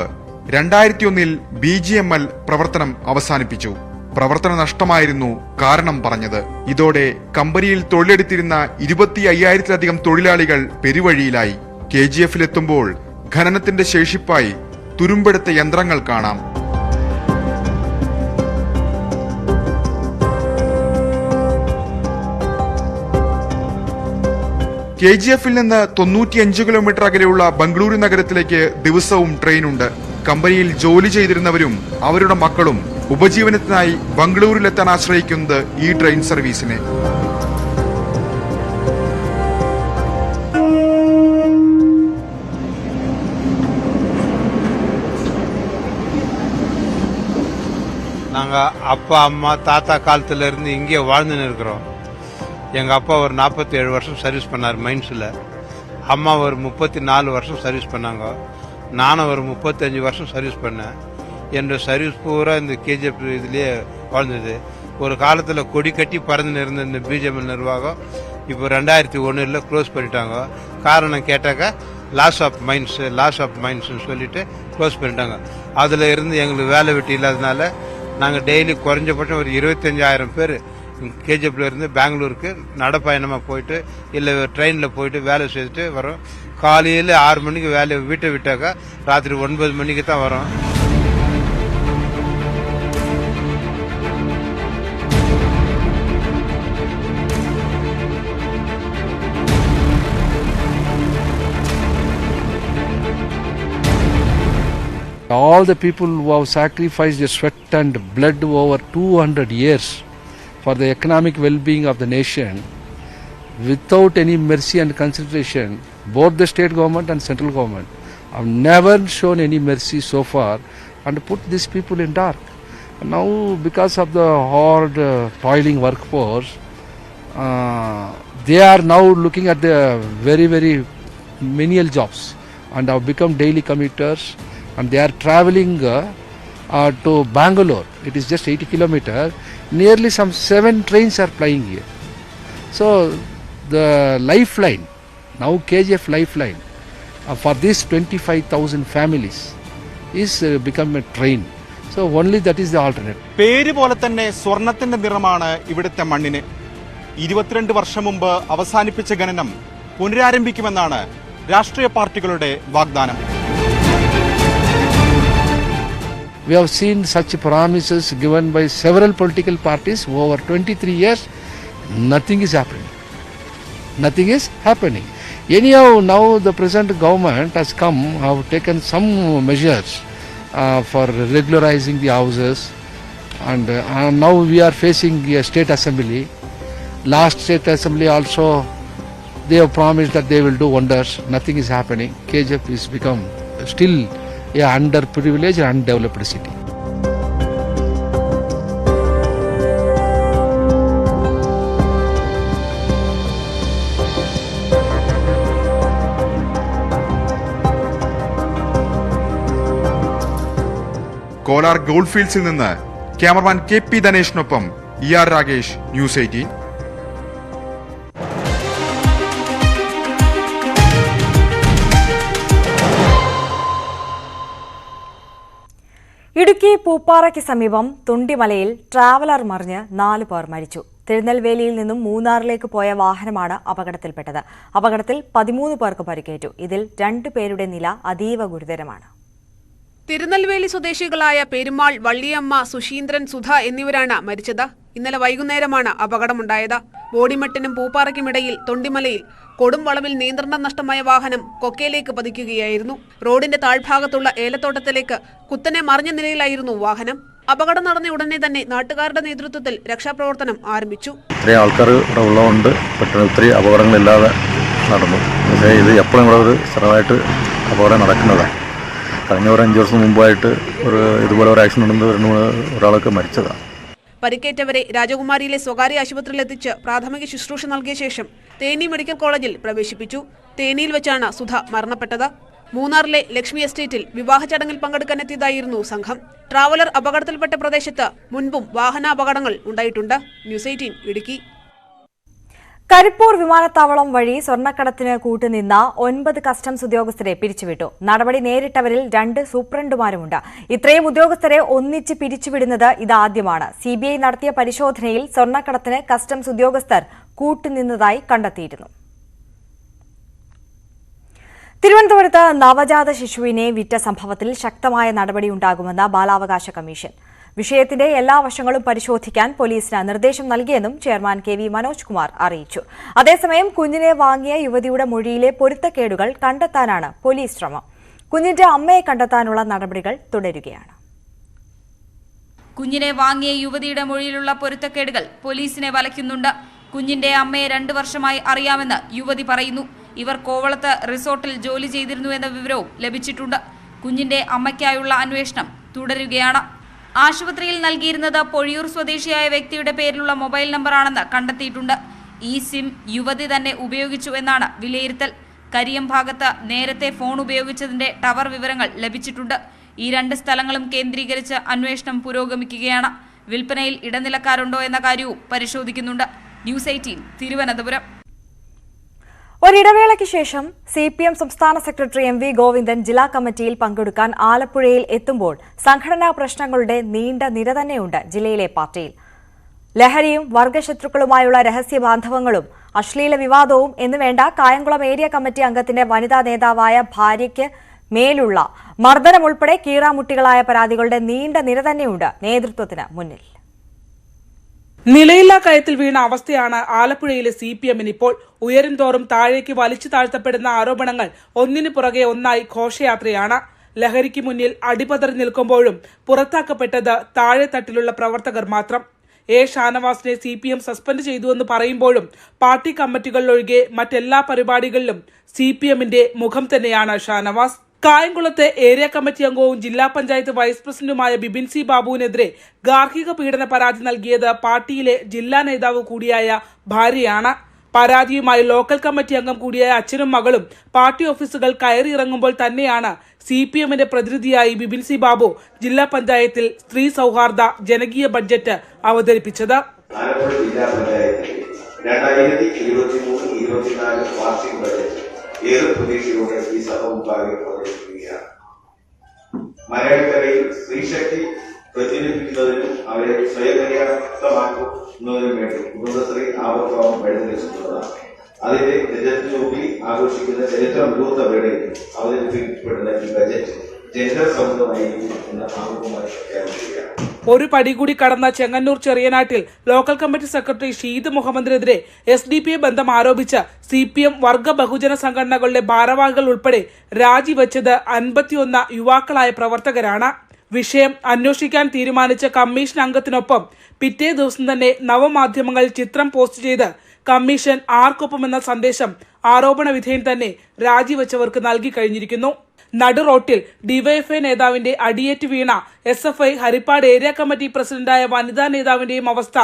2001 BGML പ്രവർത്തനം അവസാനിപ്പിച്ചു. പ്രവർത്തന നഷ്ടമായിരുന്നു കാരണം പറഞ്ഞത്. ഇതോടെ കമ്പനിയിൽ തൊഴിലെടുത്തിരുന്ന 25,000-ലധികം തൊഴിലാളികൾ പെരുവഴിയിലായി. KGF-ലെത്തുമ്പോൾ ഖനനത്തിന്റെ ശേഷിപ്പായി തുരുമ്പെടുത്ത യന്ത്രങ്ങൾ കാണാം. KGF-ൽ നിന്ന് 95 കിലോമീറ്റർ അകലെയുള്ള ബംഗളൂരു നഗരത്തിലേക്ക് ദിവസവും ട്രെയിനുണ്ട്. കമ്പനിയിൽ ജോലി ചെയ്തിരുന്നവരും അവരുടെ മക്കളും ഉപജീവനത്തിനായി ബംഗളൂരുവിലെത്താൻ ആശ്രയിക്കുന്നത് ഈ ട്രെയിൻ സർവീസിനെ. நாங்கள் அப்பா அம்மா தாத்தா காலத்துலேருந்து இங்கே வாழ்ந்துன்னு இருக்கிறோம். எங்கள் அப்பா ஒரு 47 வருஷம் சர்வீஸ் பண்ணார் மைன்ஸில். அம்மா ஒரு 34 வருஷம் சர்வீஸ் பண்ணாங்க. நானும் ஒரு 35 வருஷம் சர்வீஸ் பண்ணேன். என்னோடய சர்வீஸ் பூரா இந்த கேஜிஎஃப் இதுலேயே வாழ்ந்தது. ஒரு காலத்தில் கொடி கட்டி பறந்துன்னு இருந்த இந்த பிஜேபி நிர்வாகம் இப்போ 2001 க்ளோஸ் பண்ணிட்டாங்க. காரணம் கேட்டாக்கா லாஸ் ஆஃப் மைன்ஸ்னு சொல்லிட்டு க்ளோஸ் பண்ணிட்டாங்க. அதில் இருந்து எங்களுக்கு வேலை வெட்டி இல்லாதனால நாங்கள் டெய்லி குறைஞ்சபட்சம் ஒரு 25,000 பேர் கேஜிஎஃப்ல இருந்து பெங்களூருக்கு நடப்பயணமாக போயிட்டு இல்லை ட்ரெயினில் போயிட்டு வேலை செய்துட்டு வரோம். காலையில் 6 மணிக்கு வேலையை வீட்டை விட்டாக்கா ராத்திரி 9 மணிக்கு தான் வரோம். All the people who have sacrificed their sweat and blood over 200 years for the economic well-being of the nation, without any mercy and consideration, both the state government and central government have never shown any mercy so far and put these people in dark. Now, because of the hard toiling workforce, they are now looking at the very, very menial jobs and have become daily commuters. And they are traveling to Bangalore. It is just 80 kilometers. Nearly some 7 trains are plying here. So the lifeline, now KGF lifeline, for these 25,000 families is become a train. So only that is the alternate. പേര് പോലെ തന്നെ സ്വർണത്തിന്റെ നിറമാണ് ഇവിടുത്തെ മണ്ണിന്. 22 വർഷം മുമ്പ് അവസാനിപ്പിച്ച ഖനനം പുനരാരംഭിക്കുമെന്നാണ് രാഷ്ട്രീയ പാർട്ടികളുടെ വാഗ്ദാനം. We have seen such promises given by several political parties over 23 years. Nothing is happening. Nothing is happening. Anyhow, now the present government has come, have taken some measures for regularizing the houses, and now we are facing a state assembly. Last state assembly also, they have promised that they will do wonders. Nothing is happening. KGF is become still a underprivileged and undeveloped city. Kolar gold ഫീൽഡ്സിൽ നിന്ന് ക്യാമറമാൻ KP ധനേഷിനൊപ്പം ER രാഗേഷ്, ന്യൂസ് 18. ഇടുക്കി പൂപ്പാറയ്ക്ക് സമീപം തുണ്ടിമലയിൽ ട്രാവലർ മറിഞ്ഞ് 4 പേർ മരിച്ചു. തിരുനെൽവേലിയിൽ നിന്നും മൂന്നാറിലേക്ക് പോയ വാഹനമാണ് അപകടത്തിൽപ്പെട്ടത്. അപകടത്തിൽ 13 പേർക്ക് പരിക്കേറ്റു. ഇതിൽ 2 പേരുടെ നില അതീവ ഗുരുതരമാണ്. തിരുനെൽവേലി സ്വദേശികളായ പെരുമാൾ, വള്ളിയമ്മ, സുശീന്ദ്രൻ, സുധ എന്നിവരാണ് മരിച്ചത്. ഇന്നലെ വൈകുന്നേരമാണ് അപകടമുണ്ടായത്. ബോഡിമെട്ടിനും പൂപ്പാറയ്ക്കുമിടയിൽ തൊണ്ടിമലയിൽ കൊടും വളവിൽ നിയന്ത്രണം നഷ്ടമായ വാഹനം കൊക്കയിലേക്ക് പതിക്കുകയായിരുന്നു. റോഡിന്റെ താഴ്ഭാഗത്തുള്ള ഏലത്തോട്ടത്തിലേക്ക് കുത്തനെ മറിഞ്ഞ നിലയിലായിരുന്നു വാഹനം. അപകടം നടന്ന ഉടനെ തന്നെ നാട്ടുകാരുടെ നേതൃത്വത്തിൽ രക്ഷാപ്രവർത്തനം ആരംഭിച്ചു. ഇത്രയും ആൾക്കാർ ഇവിടെ ഉള്ളതുകൊണ്ട് പെട്ടെന്ന് ഇത്രയും അപകടങ്ങളില്ലാതെ നടന്നു. പക്ഷേ ഇത് എപ്പോഴും ഇവിടെ ഒരു സ്ഥിരമായിട്ട് അപകടം നടക്കുന്നതാണ്. കഴിഞ്ഞ ഒരു 5 വർഷം മുമ്പായിട്ട് ഇതുപോലെ ഒരു ആക്സിഡന്റ് നടന്ന് ഒരാളൊക്കെ മരിച്ചതാണ്. പരിക്കേറ്റവരെ രാജകുമാരിയിലെ സ്വകാര്യ ആശുപത്രിയിൽ എത്തിച്ച് പ്രാഥമിക ശുശ്രൂഷ നൽകിയ ശേഷം തേനി മെഡിക്കൽ കോളേജിൽ പ്രവേശിപ്പിച്ചു. തേനിയിൽ വെച്ചാണ് സുധ മരണപ്പെട്ടത്. മൂന്നാറിലെ ലക്ഷ്മി എസ്റ്റേറ്റിൽ വിവാഹ ചടങ്ങിൽ പങ്കെടുക്കാനെത്തിയതായിരുന്നു സംഘം. ട്രാവലർ അപകടത്തിൽപ്പെട്ട പ്രദേശത്ത് മുൻപും വാഹനാപകടങ്ങൾ ഉണ്ടായിട്ടുണ്ട്. ന്യൂസ് 18 ഇടുക്കി. കരിപ്പൂർ വിമാനത്താവളം വഴി സ്വർണ്ണക്കടത്തിന് കൂട്ടുനിന്ന 9 കസ്റ്റംസ് ഉദ്യോഗസ്ഥരെ പിരിച്ചുവിട്ടു. നടപടി നേരിട്ടവരിൽ 2 സൂപ്രണ്ടുമാരുമുണ്ട്. ഇത്രയും ഉദ്യോഗസ്ഥരെ ഒന്നിച്ച് പിരിച്ചുവിടുന്നത് ഇതാദ്യമാണ്. CBI നടത്തിയ പരിശോധനയിൽ സ്വർണ്ണക്കടത്തിന് കസ്റ്റംസ് ഉദ്യോഗസ്ഥർ കൂട്ടുനിന്നതായി കണ്ടെത്തിയിരുന്നു. തിരുവനന്തപുരത്ത് നവജാത ശിശുവിനെ വിറ്റ സംഭവത്തിൽ ശക്തമായ നടപടിയുണ്ടാകുമെന്ന് ബാലാവകാശ കമ്മീഷൻ. വിഷയത്തിന്റെ എല്ലാ വശങ്ങളും പരിശോധിക്കാൻ പോലീസിന് നിർദ്ദേശം നൽകിയെന്നും ചെയർമാൻ KV മനോജ് കുമാർ അറിയിച്ചു. അതേസമയം കുഞ്ഞിനെ വാങ്ങിയ യുവതിയുടെ മൊഴിയിലെ പൊരുത്തക്കേടുകൾ കണ്ടെത്താനാണ് പോലീസ് ശ്രമം. കുഞ്ഞിന്റെ അമ്മയെ കണ്ടെത്താനുള്ള നടപടികൾ തുടരുകയാണ്. കുഞ്ഞിനെ വാങ്ങിയ യുവതിയുടെ മൊഴിയിലുള്ള പൊരുത്തക്കേടുകൾ പോലീസിനെ വലയ്ക്കുന്നുണ്ട്. കുഞ്ഞിന്റെ അമ്മയെ 2 വർഷമായി അറിയാമെന്ന് യുവതി പറയുന്നു. ഇവർ കോവളത്ത് റിസോർട്ടിൽ ജോലി ചെയ്തിരുന്നു എന്ന വിവരവും ലഭിച്ചിട്ടുണ്ട്. കുഞ്ഞിന്റെ അമ്മയ്ക്കായുള്ള അന്വേഷണം തുടരുകയാണ്. ആശുപത്രിയിൽ നൽകിയിരുന്നത് പൊഴിയൂർ സ്വദേശിയായ വ്യക്തിയുടെ പേരിലുള്ള മൊബൈൽ നമ്പറാണെന്ന് കണ്ടെത്തിയിട്ടുണ്ട്. ഈ സിം യുവതി തന്നെ ഉപയോഗിച്ചു എന്നാണ് വിലയിരുത്തൽ. കരിയം ഭാഗത്ത് നേരത്തെ ഫോൺ ഉപയോഗിച്ചതിന്റെ ടവർ വിവരങ്ങൾ ലഭിച്ചിട്ടുണ്ട്. ഈ 2 സ്ഥലങ്ങളും കേന്ദ്രീകരിച്ച് അന്വേഷണം പുരോഗമിക്കുകയാണ്. വിൽപ്പനയിൽ ഇടനിലക്കാരുണ്ടോ എന്ന കാര്യവും പരിശോധിക്കുന്നുണ്ട്. ന്യൂസ് 18 തിരുവനന്തപുരം. ഒരിടവേളയ്ക്ക് ശേഷം CPM സംസ്ഥാന സെക്രട്ടറി MV ഗോവിന്ദൻ ജില്ലാ കമ്മിറ്റിയിൽ പങ്കെടുക്കാൻ ആലപ്പുഴയിൽ എത്തുമ്പോൾ സംഘടനാ പ്രശ്നങ്ങളുടെ നീണ്ട നിര തന്നെയുണ്ട് ജില്ലയിലെ പാർട്ടിയിൽ. ലഹരിയും വർഗശത്രുക്കളുമായുള്ള രഹസ്യ ബാന്ധവങ്ങളും അശ്ലീല വിവാദവും എന്നുവേണ്ട കായംകുളം ഏരിയ കമ്മിറ്റി അംഗത്തിന്റെ വനിതാ നേതാവായ ഭാര്യയ്ക്ക് മേലുള്ള മർദ്ദനം ഉൾപ്പെടെ കീറാമുട്ടികളായ പരാതികളുടെ നീണ്ട നിര തന്നെയുണ്ട് നേതൃത്വത്തിന് മുന്നിൽ. നിലയില്ലാ കയത്തിൽ വീണ അവസ്ഥയാണ് ആലപ്പുഴയിലെ CPMന് ഇപ്പോൾ. ഉയരും തോറും താഴേക്ക് വലിച്ചു താഴ്ത്തപ്പെടുന്ന ആരോപണങ്ങൾ ഒന്നിനു പുറകെ ഒന്നായി ഘോഷയാത്രയാണ്. ലഹരിക്ക് മുന്നിൽ അടിപതറി നിൽക്കുമ്പോഴും പുറത്താക്കപ്പെട്ടത് താഴെത്തട്ടിലുള്ള പ്രവർത്തകർ മാത്രം. ഷാനവാസിനെ CPM സസ്പെൻഡ് ചെയ്തുവെന്ന് പറയുമ്പോഴും പാർട്ടി കമ്മിറ്റികളിലൊഴികെ മറ്റെല്ലാ പരിപാടികളിലും CPMന്റെ മുഖം തന്നെയാണ് ഷാനവാസ്. കായംകുളത്തെ ഏരിയ കമ്മിറ്റി അംഗവും ജില്ലാ പഞ്ചായത്ത് വൈസ് പ്രസിഡന്റുമായ ബിബിൻ സി ബാബുവിനെതിരെ ഗാർഹിക പീഡന പരാതി നൽകിയത് പാർട്ടിയിലെ ജില്ലാ നേതാവ് കൂടിയായ ഭാര്യയാണ്. പരാതിയുമായി ലോക്കൽ കമ്മിറ്റി അംഗം കൂടിയായ അച്ഛനും മകളും പാർട്ടി ഓഫീസുകൾ കയറിയിറങ്ങുമ്പോൾ തന്നെയാണ് CPMന്റെ പ്രതിനിധിയായി ബിബിൻ സി ബാബു ജില്ലാ പഞ്ചായത്തിൽ സ്ത്രീ സൗഹാർദ്ദ ജനകീയ ബഡ്ജറ്റ് അവതരിപ്പിച്ചത്. ആലപ്പുഴ ജില്ലാ പഞ്ചായത്തിൽ 2023-24 വാർഷിക ബഡ്ജറ്റ് ഏറെ പ്രതീക്ഷയോടെ ഈ സഭ മുമ്പാകെ അവതരിപ്പിക്കുകയാണ്. മലയാളിക്കരയിൽ സ്ത്രീശക്തി പ്രതിനിധിക്കുന്നതിനും അവരെ സ്വയം പര്യാപ്തമാക്കുന്നതിനും വേണ്ടി കുടുംബശ്രീ ആവർത്തനം വഴിതെളിച്ചിട്ടുള്ളതാണ്. അതിന്റെ രജത ജൂബിലി ആഘോഷിക്കുന്ന ചരിത്ര മുഹൂർത്ത വേളയിൽ അവതരിപ്പിക്കപ്പെടുന്ന ഈ ബജറ്റ് ജനറൽ സൗഹൃദമായിരിക്കും എന്ന് ആമുഖമായി പ്രഖ്യാപിക്കുകയാണ്. ഒരു പടി കൂടി കടന്ന ചെങ്ങന്നൂർ ചെറിയനാട്ടിൽ ലോക്കൽ കമ്മിറ്റി സെക്രട്ടറി ഷീദ് മുഹമ്മദിനെതിരെ SDPI ബന്ധം ആരോപിച്ച് CPM വർഗ ബഹുജന സംഘടനകളുടെ ഭാരവാഹികൾ ഉൾപ്പെടെ രാജിവെച്ചത് 51 യുവാക്കളായ പ്രവർത്തകരാണ്. വിഷയം അന്വേഷിക്കാൻ തീരുമാനിച്ച കമ്മീഷൻ അംഗത്തിനൊപ്പം പിറ്റേ ദിവസം തന്നെ നവമാധ്യമങ്ങൾ ചിത്രം പോസ്റ്റ് ചെയ്ത് കമ്മീഷൻ ആർക്കൊപ്പമെന്ന സന്ദേശം ആരോപണ വിധേയൻ തന്നെ രാജിവെച്ചവർക്ക് നൽകി കഴിഞ്ഞിരിക്കുന്നു. നടു റോട്ടിൽ ഡിവൈഎഫ്ഐ നേതാവിന്റെ അടിയേറ്റ് വീണ SFI ഹരിപ്പാട് ഏരിയ കമ്മിറ്റി പ്രസിഡന്റായ വനിതാ നേതാവിന്റെയും അവസ്ഥ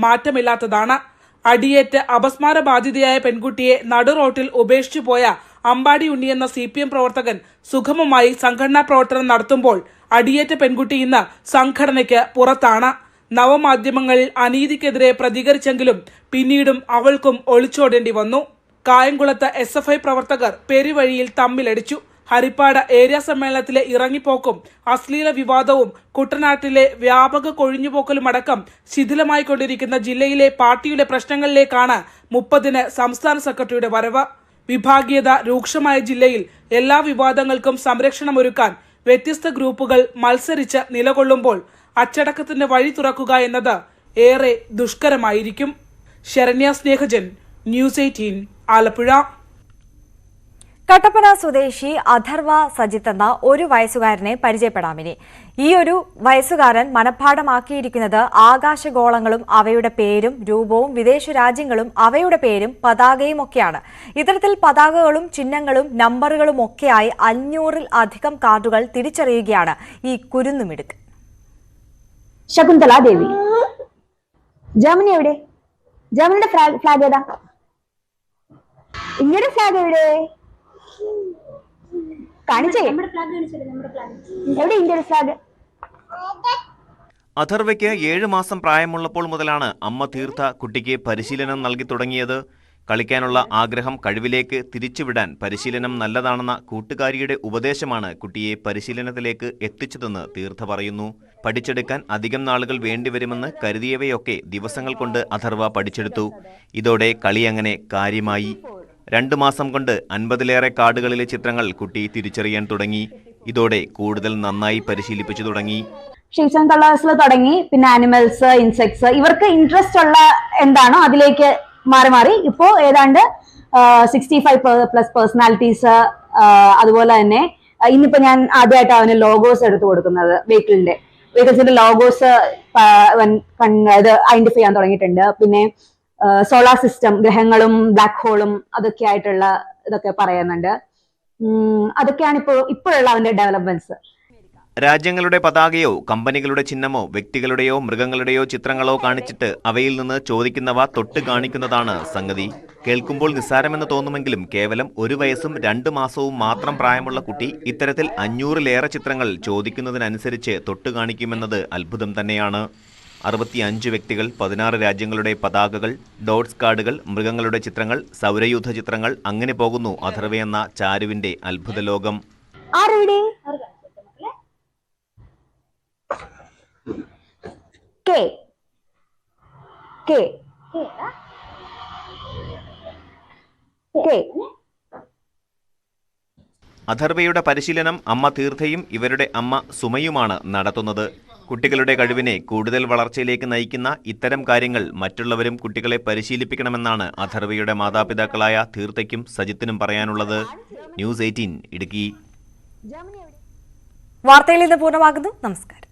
മാറ്റമില്ലാത്തതാണ്. അടിയേറ്റ് അപസ്മാര ബാധിതയായ പെൺകുട്ടിയെ നടു റോട്ടിൽ ഉപേക്ഷിച്ചു പോയ അമ്പാടി ഉണ്ണി എന്ന CPM പ്രവർത്തകൻ സുഗമമായി സംഘടനാ പ്രവർത്തനം നടത്തുമ്പോൾ അടിയേറ്റ പെൺകുട്ടി ഇന്ന് സംഘടനയ്ക്ക് പുറത്താണ്. നവമാധ്യമങ്ങളിൽ അനീതിക്കെതിരെ പ്രതികരിച്ചെങ്കിലും പിന്നീടും അവൾക്കും ഒളിച്ചോടേണ്ടി വന്നു. കായംകുളത്ത് SFI പ്രവർത്തകർ പെരുവഴിയിൽ തമ്മിലടിച്ചു. ഹരിപ്പാട് ഏരിയ സമ്മേളനത്തിലെ ഇറങ്ങിപ്പോക്കും അശ്ലീല വിവാദവും കുട്ടനാട്ടിലെ വ്യാപക കൊഴിഞ്ഞുപോക്കലുമടക്കം ശിഥിലമായിക്കൊണ്ടിരിക്കുന്ന ജില്ലയിലെ പാർട്ടിയുടെ പ്രശ്നങ്ങളിലേക്കാണ് 30-ന് സംസ്ഥാന സെക്രട്ടറിയുടെ വരവ്. വിഭാഗീയത രൂക്ഷമായ ജില്ലയിൽ എല്ലാ വിവാദങ്ങൾക്കും സംരക്ഷണമൊരുക്കാൻ വ്യത്യസ്ത ഗ്രൂപ്പുകൾ മത്സരിച്ച് നിലകൊള്ളുമ്പോൾ അച്ചടക്കത്തിന്റെ വഴി തുറക്കുക എന്നത് ഏറെ ദുഷ്കരമായിരിക്കും. ശരണ്യ സ്നേഹജൻ, ന്യൂസ് 18 ആലപ്പുഴ. കട്ടപ്പന സ്വദേശി അഥർവ സജിത്ത് എന്ന 1 വയസ്സുകാരനെ പരിചയപ്പെടാമിനി. ഈ 1 വയസ്സുകാരൻ മനഃപ്പാഠമാക്കിയിരിക്കുന്നത് ആകാശഗോളങ്ങളും അവയുടെ പേരും രൂപവും വിദേശ രാജ്യങ്ങളും അവയുടെ പേരും പതാകയും ഒക്കെയാണ്. ഇത്തരത്തിൽ പതാകകളും ചിഹ്നങ്ങളും നമ്പറുകളും ഒക്കെയായി 500-ൽ അധികം കാർഡുകൾ തിരിച്ചറിയുകയാണ് ഈ കുരുന്നുമിടുക്ക്. ശകുന്തള ദേവി. ജർമ്മനി എവിടെ? ജർമ്മനിയുടെ ഫ്ലാഗ് ഏതാ? ഇന്ത്യയുടെ ഫ്ലാഗ് എവിടെ? കാണിച്ചേ. എവിടെ ഇന്ത്യയുടെ ഫ്ലാഗ്? അഥർവയ്ക്ക് 7 മാസം പ്രായമുള്ളപ്പോൾ മുതലാണ് അമ്മ തീർത്ഥ കുട്ടിക്ക് പരിശീലനം നൽകി തുടങ്ങിയത്. കളിക്കാനുള്ള ആഗ്രഹം കഴിവിലേക്ക് തിരിച്ചുവിടാൻ പരിശീലനം നല്ലതാണെന്ന കൂട്ടുകാരിയുടെ ഉപദേശമാണ് കുട്ടിയെ പരിശീലനത്തിലേക്ക് എത്തിച്ചതെന്ന് തീർത്ഥ പറയുന്നു. പഠിച്ചെടുക്കാൻ അധികം നാളുകൾ വേണ്ടിവരുമെന്ന് കരുതിയവയൊക്കെ ദിവസങ്ങൾ കൊണ്ട് അഥർവ പഠിച്ചെടുത്തു. ഇതോടെ കളി അങ്ങനെ കാര്യമായി. 2 മാസം കൊണ്ട് 50-ലേറെ കാർഡുകളിലെ ചിത്രങ്ങൾ കുട്ടി തിരിച്ചറിയാൻ തുടങ്ങി. ഇതോടെ കൂടുതൽ നന്നായി പരിശീലിപ്പിച്ചു തുടങ്ങി. ഷേപ്സ് ആൻഡ് കളേഴ്സിൽ തുടങ്ങി, പിന്നെ ആനിമൽസ്, ഇൻസെക്ട്സ്, ഇവർക്ക് ഇൻട്രസ്റ്റ് ഉള്ള എന്താണോ അതിലേക്ക് മാറി മാറി ഇപ്പോൾ ഏതാണ്ട് 65+ പേഴ്സണാലിറ്റീസ്. അതുപോലെ തന്നെ ഇന്നിപ്പോ ഞാൻ ആദ്യമായിട്ട് അവന് ലോഗോസ് എടുത്തു കൊടുക്കുന്നത്. വെഹിക്കിൾസിന്റെ ലോഗോസ് ഐഡന്റിഫൈ ചെയ്യാൻ തുടങ്ങിയിട്ടുണ്ട്. പിന്നെ സോളാർ സിസ്റ്റം, ഗ്രഹങ്ങളും ബ്ലാക്ക് ഹോളും അതൊക്കെ ആയിട്ടുള്ള ഇതൊക്കെ പറയുന്നുണ്ട്. അതൊക്കെയാണ് ഇപ്പോഴുള്ള അവന്റെ ഡെവലപ്മെന്റ്സ്. രാജ്യങ്ങളുടെ പതാകയോ കമ്പനികളുടെ ചിഹ്നമോ വ്യക്തികളുടെയോ മൃഗങ്ങളുടെയോ ചിത്രങ്ങളോ കാണിച്ചിട്ട് അവയിൽ നിന്ന് ചോദിക്കുന്നവ തൊട്ട് കാണിക്കുന്നതാണ് സംഗതി. കേൾക്കുമ്പോൾ നിസ്സാരമെന്ന് തോന്നുമെങ്കിലും കേവലം 1 വയസ്സും 2 മാസവും മാത്രം പ്രായമുള്ള കുട്ടി ഇത്തരത്തിൽ 500-ലേറെ ചിത്രങ്ങൾ ചോദിക്കുന്നതിനനുസരിച്ച് തൊട്ട് കാണിക്കുമെന്നത് അത്ഭുതം തന്നെയാണ്. 65 വ്യക്തികൾ, 16 രാജ്യങ്ങളുടെ പതാകകൾ, ഡോട്ട്സ് കാർഡുകൾ, മൃഗങ്ങളുടെ ചിത്രങ്ങൾ, സൗരയൂഥ ചിത്രങ്ങൾ, അങ്ങനെ പോകുന്നു അഥർവ എന്ന ചാരുവിന്റെ അത്ഭുത ലോകം. അഥർവയുടെ പരിശീലനം അമ്മ തീർത്ഥയും ഇവരുടെ അമ്മ സുമയുമാണ് നടത്തുന്നത്. കുട്ടികളുടെ കഴിവിനെ കൂടുതൽ വളർച്ചയിലേക്ക് നയിക്കുന്ന ഇത്തരം കാര്യങ്ങൾ മറ്റുള്ളവരും കുട്ടികളെ പരിശീലിപ്പിക്കണമെന്നാണ് അഥർവയുടെ മാതാപിതാക്കളായ തീർത്ഥയ്ക്കും സജിത്തിനും പറയാനുള്ളത്. ന്യൂസ് 18 ഇടുക്കി. വാർത്തയിൽ ഇത് പൂർണ്ണമാകുന്നു. നമസ്കാരം.